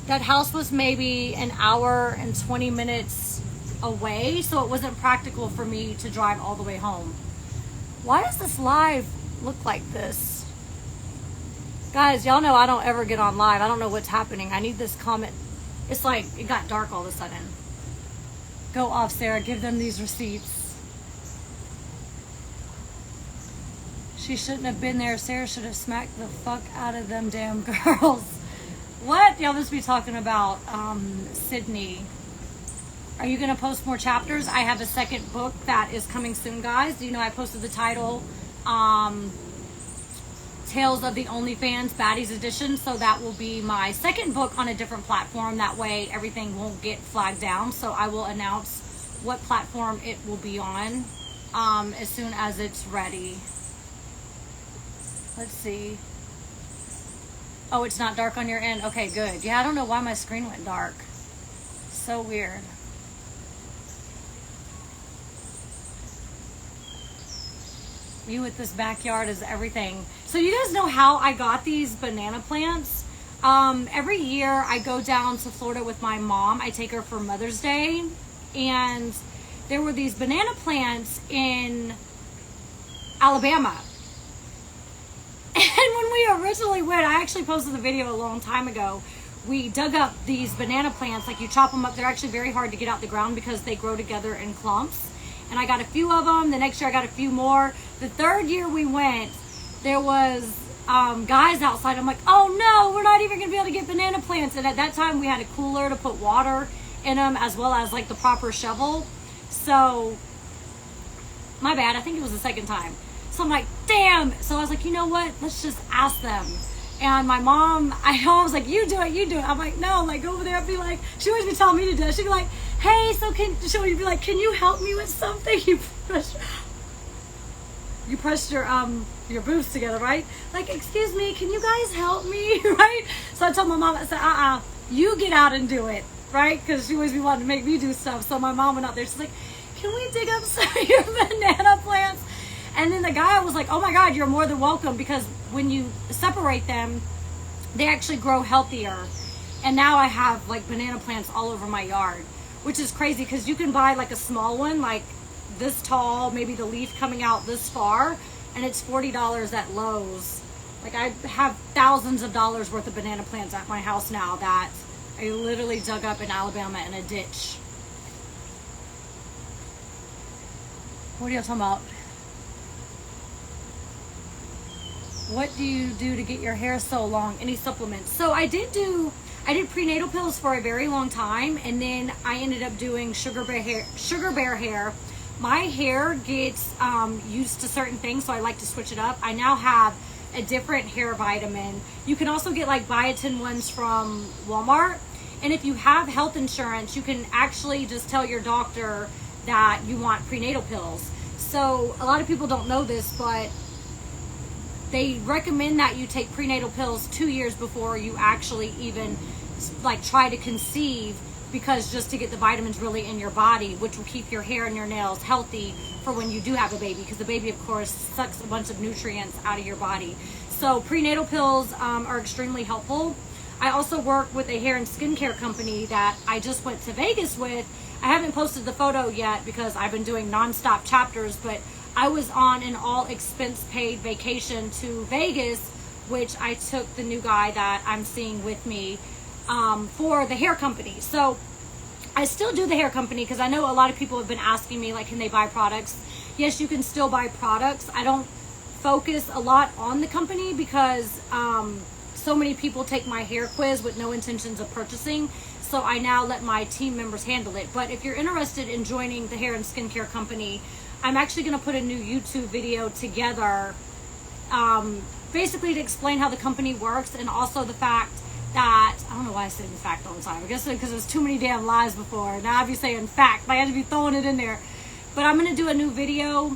That house was maybe an hour and 20 minutes away, so it wasn't practical for me to drive all the way home. Why does this live look like this? Guys, y'all know I don't ever get on live. I don't know what's happening. I need this comment. It's like it got dark all of a sudden. Go off, Sarah. Give them these receipts. She shouldn't have been there. Sarah should have smacked the fuck out of them damn girls. What? Y'all must be talking about Sydney. Are you going to post more chapters? I have a second book that is coming soon, guys. You know, I posted the title, Tales of the OnlyFans Baddies Edition. So that will be my second book on a different platform. That way everything won't get flagged down. So I will announce what platform it will be on as soon as it's ready. Let's see. Oh, it's not dark on your end? Okay, good. Yeah, I don't know why my screen went dark. So weird. You with this backyard is everything. So you guys know how I got these banana plants? Every year I go down to Florida with my mom. I take her for Mother's Day. And there were these banana plants in Alabama. And when we originally went, I actually posted the video a long time ago. We dug up these banana plants, like you chop them up. They're actually very hard to get out the ground because they grow together in clumps. And I got a few of them. The next year I got a few more. The third year we went, there was guys outside. I'm like, oh no, we're not even going to be able to get banana plants. And at that time we had a cooler to put water in them as well as like the proper shovel. So, my bad. I think it was the second time. So I'm like, damn. So I was like, you know what? Let's just ask them. And my mom, I was like, you do it, you do it. I'm like, no, like go over there and be like, she always be telling me to do it. She'd be like, hey, so she'll be like, can you help me with something? You pressed your boobs together, right? Like, excuse me, can you guys help me, right? So I told my mom, I said, you get out and do it. right? Because she always be wanting to make me do stuff. So my mom went out there. She's like, can we dig up some of your banana plants? And then the guy was like, oh my God, you're more than welcome, because when you separate them, they actually grow healthier. And now I have like banana plants all over my yard, which is crazy because you can buy like a small one, like this tall, maybe the leaf coming out this far, and it's $40 at Lowe's. Like I have thousands of dollars worth of banana plants at my house now that I literally dug up in Alabama in a ditch. What are you talking about? What do you do to get your hair so long? Any supplements? So I did prenatal pills for a very long time, and then I ended up doing sugar bear hair. My hair gets used to certain things, so I like to switch it up. I now have a different hair vitamin. You can also get like biotin ones from Walmart. And if you have health insurance, you can actually just tell your doctor that you want prenatal pills. So a lot of people don't know this, but they recommend that you take prenatal pills 2 years before you actually even like try to conceive, because just to get the vitamins really in your body, which will keep your hair and your nails healthy for when you do have a baby, because the baby of course sucks a bunch of nutrients out of your body. So prenatal pills are extremely helpful. I also work with a hair and skincare company that I just went to Vegas with. I haven't posted the photo yet because I've been doing nonstop chapters, but I was on an all expense paid vacation to Vegas, which I took the new guy that I'm seeing with me for the hair company. So I still do the hair company because I know a lot of people have been asking me, like, can they buy products? Yes, you can still buy products. I don't focus a lot on the company because so many people take my hair quiz with no intentions of purchasing. So I now let my team members handle it. But if you're interested in joining the hair and skincare company, I'm actually going to put a new YouTube video together basically to explain how the company works, and also the fact that, I don't know why I say the fact all the time. I guess because there's too many damn lies before. Now I'd be saying fact. I had to be throwing it in there. But I'm going to do a new video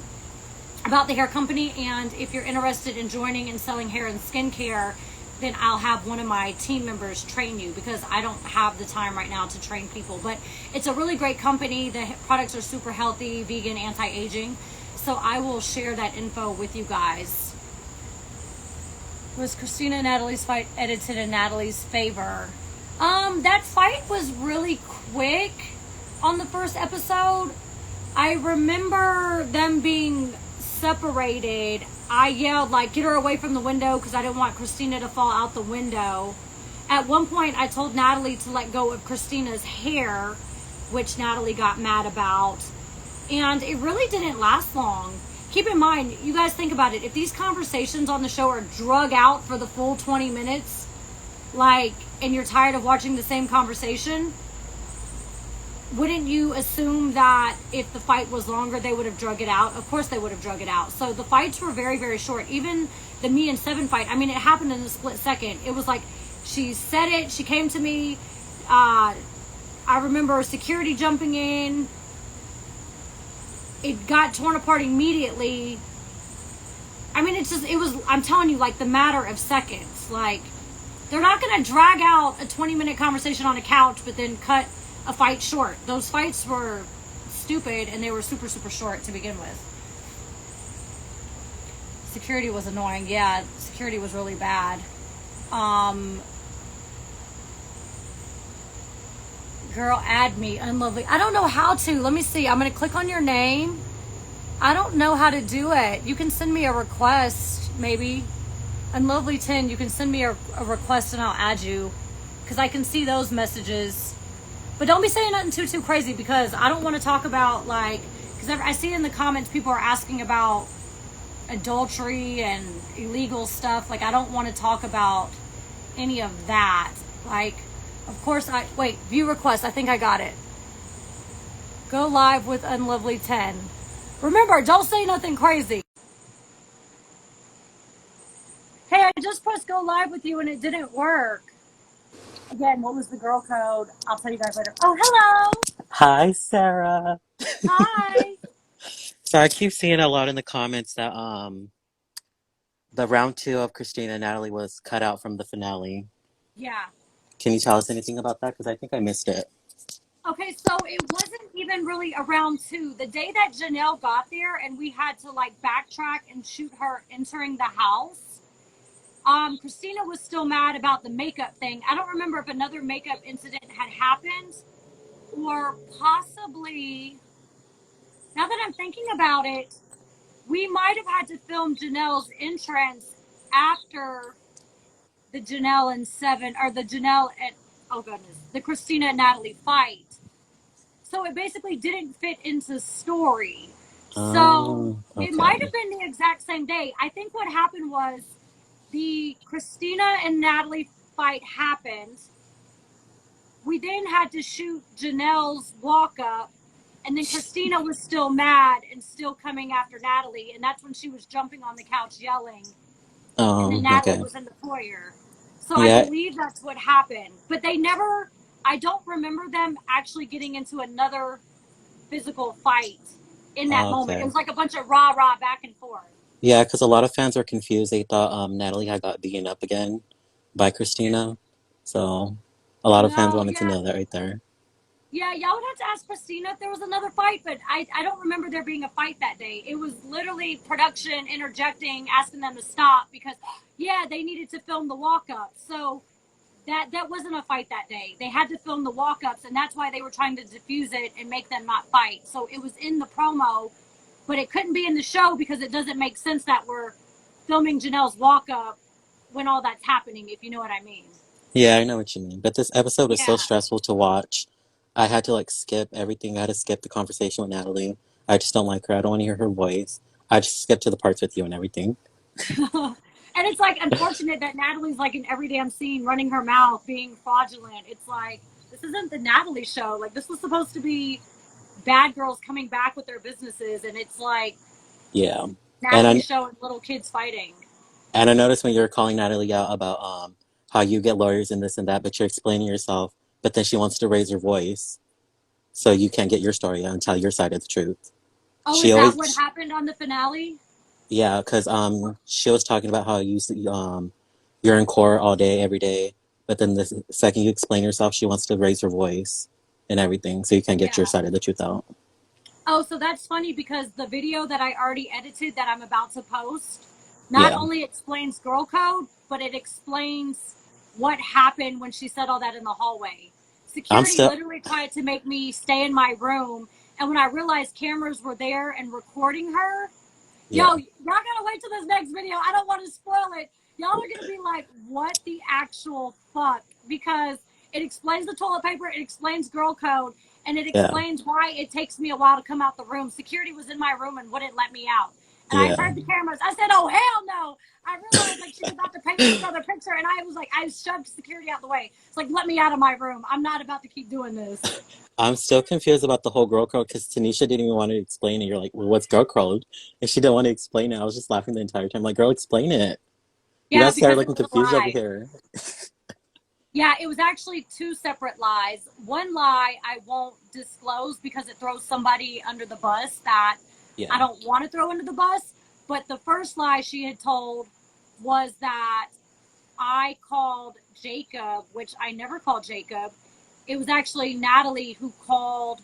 about the hair company, and if you're interested in joining and selling hair and skincare, then I'll have one of my team members train you, because I don't have the time right now to train people. But it's a really great company. The products are super healthy, vegan, anti-aging. So I will share that info with you guys. Was Christina and Natalie's fight edited in Natalie's favor? That fight was really quick on the first episode. I remember them being separated. I yelled, like, get her away from the window, because I didn't want Christina to fall out the window. At one point, I told Natalie to let go of Christina's hair, which Natalie got mad about. And it really didn't last long. Keep in mind, you guys think about it. If these conversations on the show are drug out for the full 20 minutes, like, and you're tired of watching the same conversation, wouldn't you assume that if the fight was longer, they would have drug it out? Of course they would have drug it out. So the fights were very, very short. Even the me and Seven fight, I mean, it happened in a split second. It was like, she said it, she came to me. I remember security jumping in. It got torn apart immediately. I mean, I'm telling you, like, the matter of seconds. Like, they're not going to drag out a 20-minute conversation on a couch, but then cut a fight short. Those fights were stupid, and they were super, super short to begin with. Security was annoying. Yeah, security was really bad. Girl, add me, Unlovely. I don't know how to. Let me see. I'm going to click on your name. I don't know how to do it. You can send me a request, maybe. Unlovely 10, you can send me a request and I'll add you, because I can see those messages. But don't be saying nothing too crazy, because I don't want to talk about, like, because I see in the comments people are asking about adultery and illegal stuff. Like, I don't want to talk about any of that. Like, of course, wait, view request. I think I got it. Go live with Unlovely 10. Remember, don't say nothing crazy. Hey, I just pressed go live with you and it didn't work. Again, what was the girl code? I'll tell you guys later. Oh, hello. Hi, Sarah. Hi. So I keep seeing a lot in the comments that the round 2 of Christina and Natalie was cut out from the finale. Yeah. Can you tell us anything about that? Because I think I missed it. Okay, so it wasn't even really around 2. The day that Janelle got there and we had to like backtrack and shoot her entering the house, Christina was still mad about the makeup thing. I don't remember if another makeup incident had happened or possibly, now that I'm thinking about it, we might have had to film Janelle's entrance after the Janelle and Seven, or the Janelle and, oh goodness, the Christina and Natalie fight. So it basically didn't fit into story. So Oh, it might okay. have been the exact same day. I think what happened was the Christina and Natalie fight happened. We then had to shoot Janelle's walk up, and then Christina was still mad and still coming after Natalie, and that's when she was jumping on the couch yelling, and then Natalie Okay. was in the foyer. So I Yeah. believe that's what happened. But they never, I don't remember them actually getting into another physical fight in that moment. It Okay. was like a bunch of rah-rah back and forth. Yeah, because a lot of fans were confused. They thought Natalie had got beaten up again by Christina. So a lot of fans No, wanted to yeah. know that right there. Yeah, y'all would have to ask Christina if there was another fight, but I don't remember there being a fight that day. It was literally production interjecting, asking them to stop because, yeah, they needed to film the walk-up. So that wasn't a fight that day. They had to film the walk-ups, and that's why they were trying to diffuse it and make them not fight. So it was in the promo, but it couldn't be in the show because it doesn't make sense that we're filming Janelle's walk-up when all that's happening, if you know what I mean. Yeah, I know what you mean. But this episode was so Yeah. stressful to watch. I had to like skip everything. I had to skip the conversation with Natalie. I just don't like her. I don't want to hear her voice. I just skipped to the parts with you and everything. And it's like unfortunate that Natalie's like in every damn scene running her mouth, being fraudulent. It's like, this isn't the Natalie show. Like, this was supposed to be bad girls coming back with their businesses, and it's like Yeah. And Natalie I showing little kids fighting. and I noticed when you were calling Natalie out about how you get lawyers and this and that, but you're explaining yourself, but then she wants to raise her voice so you can't get your story out and tell your side of the truth. Oh, She is that what always happened on the finale? Yeah, because she was talking about how you're in court all day, every day, but then the second you explain yourself, she wants to raise her voice and everything, so you can get your Yeah. side of the truth out. Oh, so that's funny because the video that I already edited that I'm about to post not Yeah, only explains girl code, but it explains what happened when she said all that in the hallway. I'm Security still. literally tried to make me stay in my room, and when I realized cameras were there and recording her, Yeah, y'all gotta wait till this next video. I don't want to spoil it. Y'all are gonna be like, what the actual fuck? Because it explains the toilet paper, it explains girl code, and it yeah, explains why it takes me a while to come out the room. Security was in my room and wouldn't let me out. And I yeah. heard the cameras. I said, oh, hell no. I realized like she's about to paint this other picture. And I was like, I shoved security out the way. It's like, let me out of my room. I'm not about to keep doing this. I'm still confused about the whole girl code because Tanesha didn't even want to explain it. You're like, well, what's girl code? And she didn't want to explain it. I was just laughing the entire time. Like, girl, explain it. You Yeah, guys started because it looking was a confused over lie. here. Yeah, it was actually 2 separate lies. One lie I won't disclose because it throws somebody under the bus that Yeah. I don't want to throw under the bus. But the first lie she had told was that I called Jacob, which I never called Jacob. It was actually Natalie who called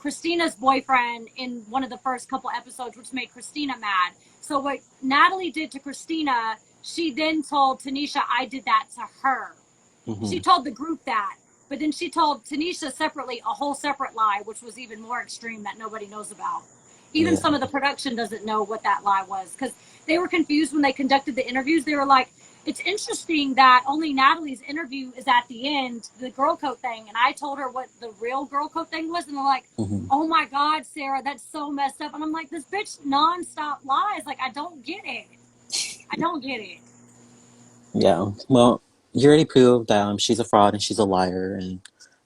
Christina's boyfriend in one of the first couple episodes, which made Christina mad. So what Natalie did to Christina, she then told Tanesha I did that to her. She told the group that, but then she told Tanesha separately a whole separate lie, which was even more extreme that nobody knows about. Even Yeah. some of the production doesn't know what that lie was because they were confused when they conducted the interviews. They were like, it's interesting that only Natalie's interview is at the end, the girl code thing. And I told her what the real girl code thing was. And they're like, oh my God, Sarah, that's so messed up. And I'm like, this bitch nonstop lies. Like, I don't get it. I don't get it. Yeah. Well, you already proved that she's a fraud and she's a liar, and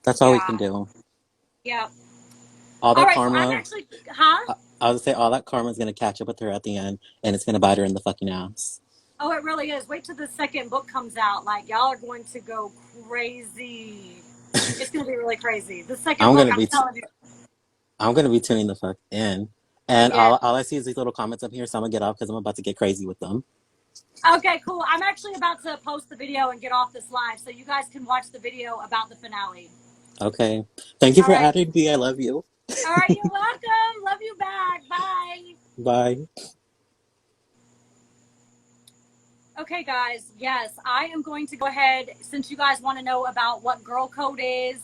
that's all we can Yeah. do. Yeah. All All that right. So I'm karma, actually, huh? I would say all that karma is going to catch up with her at the end, and it's going to bite her in the fucking ass. Oh, it really is. Wait till the second book comes out. Like, y'all are going to go crazy. It's going to be really crazy. The second I'm book, going to I'm be, telling you. I'm going to be tuning the fuck in. And Yeah. all I see is these little comments up here, so I'm going to get off because I'm about to get crazy with them. Okay, cool. I'm actually about to post the video and get off this live so you guys can watch the video about the finale. Okay. Thank you All for right. adding me. I love you. All right, you're welcome. Love you back. Bye. Bye. Okay, guys. Yes, I am going to go ahead, since you guys want to know about what girl code is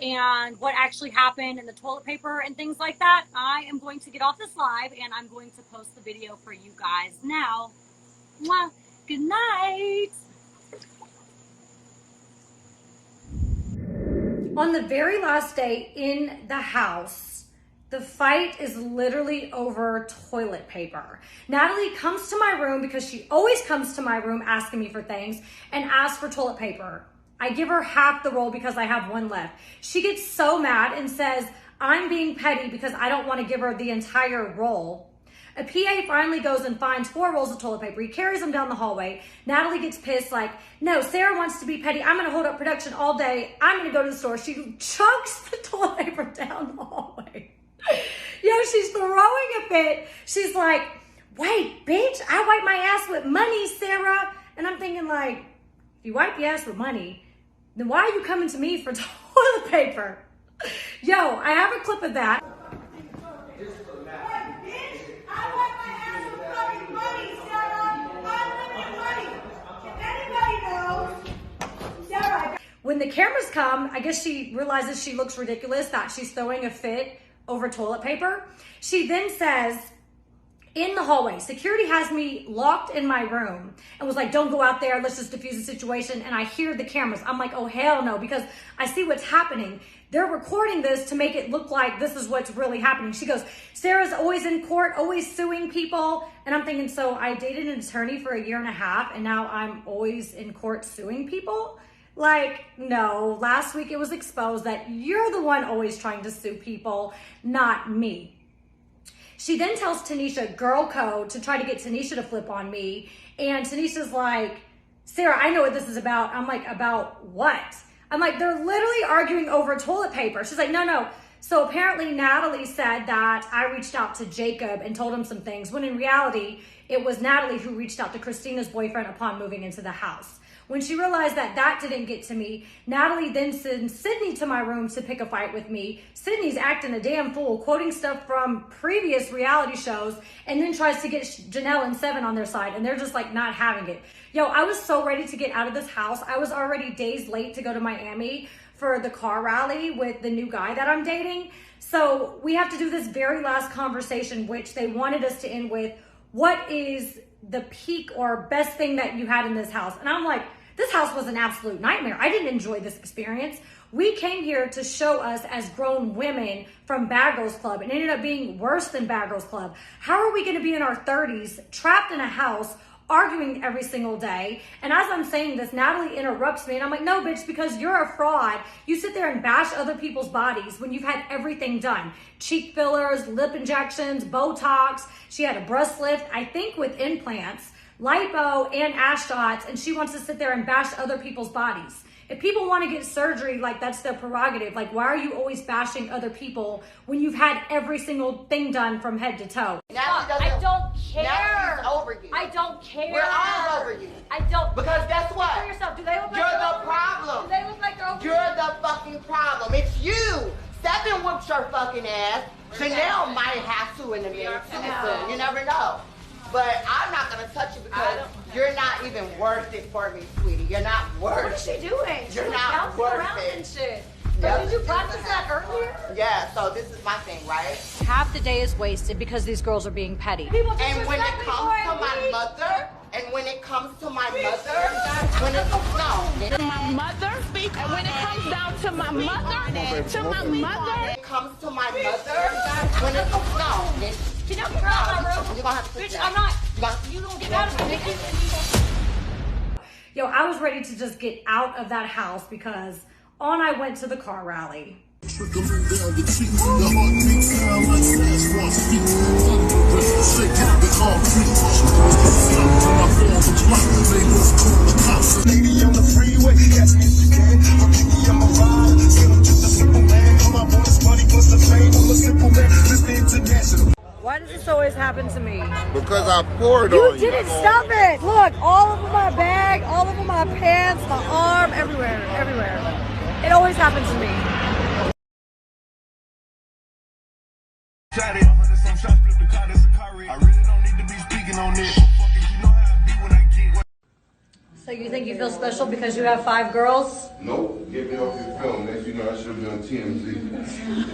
and what actually happened and the toilet paper and things like that, I am going to get off this live and I'm going to post the video for you guys now. Mwah. Good night. On the very last day in the house, the fight is literally over toilet paper. Natalie comes to my room because she always comes to my room asking me for things and asks for toilet paper. I give her half the roll because I have one left. She gets so mad and says, I'm being petty because I don't want to give her the entire roll. A PA finally goes and finds 4 rolls of toilet paper. He carries them down the hallway. Natalie gets pissed like, no, Sarah wants to be petty. I'm going to hold up production all day. I'm going to go to the store. She chunks the toilet paper down the hallway. Yo, she's throwing a fit. She's like, wait, bitch, I wipe my ass with money, Sarah. And I'm thinking like, if you wipe your ass with money, then why are you coming to me for toilet paper? Yo, I have a clip of that. When the cameras come, I guess she realizes she looks ridiculous, that she's throwing a fit over toilet paper. She then says, in the hallway, security has me locked in my room and was like, don't go out there, let's just diffuse the situation. And I hear the cameras. I'm like, oh, hell no, because I see what's happening. They're recording this to make it look like this is what's really happening. She goes, Sarah's always in court, always suing people. And I'm thinking, so I dated an attorney for 1.5 years and now I'm always in court suing people? Like, no, last week it was exposed that you're the one always trying to sue people, not me. She then tells Tanesha girl code to try to get Tanesha to flip on me. And Tanisha's like, Sarah, I know what this is about. I'm like, about what? I'm like, they're literally arguing over toilet paper. She's like, no. So apparently Natalie said that I reached out to Jacob and told him some things, when in reality, it was Natalie who reached out to Christina's boyfriend upon moving into the house. When she realized that that didn't get to me, Natalie then sends Sydney to my room to pick a fight with me. Sydney's acting a damn fool, quoting stuff from previous reality shows, and then tries to get Janelle and Seven on their side, and they're just like not having it. Yo, I was so ready to get out of this house. I was already days late to go to Miami for the car rally with the new guy that I'm dating. So we have to do this very last conversation, which they wanted us to end with, what is the peak or best thing that you had in this house? And I'm like, this house was an absolute nightmare. I didn't enjoy this experience. We came here to show us as grown women from Bad Girls Club, and it ended up being worse than Bad Girls Club. How are we going to be in our 30s, trapped in a house, arguing every single day? And as I'm saying this, Natalie interrupts me, and I'm like, no, bitch, because you're a fraud. You sit there and bash other people's bodies when you've had everything done. Cheek fillers, lip injections, Botox. She had a breast lift, I think with implants, lipo, and ass shots, and she wants to sit there and bash other people's bodies. If people want to get surgery, like that's their prerogative. Like, why are you always bashing other people when you've had every single thing done from head to toe? I don't care. Natalie's over you. I don't care. We're all over you. I don't. Because guess what? For yourself. Do they look like You're the problem. Do they look like girls? You're the fucking problem. It's you. Seven whooped your fucking ass. Chanel might have to in a minute too soon. You never know. But I'm not gonna touch you because you're not even worth it for me, sweetie. You're not worth it. What is she doing? You're She not was worth around it. and shit. Yep. Did you practice that earlier? Yeah, so this is my thing, right? Half the day is wasted because these girls are being petty. And when it comes to my mother, when it comes to my mother, speak. And when it comes down to my mother, when it comes to my mother, when it comes down, Can you get out of my room? you're gonna have to Bitch, I'm not. You don't get out of me. Yo, I was ready to just get out of that house because on I went to the car rally. Why does this always happen to me? Because I poured You on you. didn't stop it! Look, all over my bag, all over my pants, my arm, everywhere. It always happens to me. Shot it, 100 some shots, flip the car, that's a car wreck. I really don't need to be speaking on this. Fucking, you know how I be when I get. So you think you feel special because you have 5 girls? Nope, get me off your film. Next you know I should be on TMZ.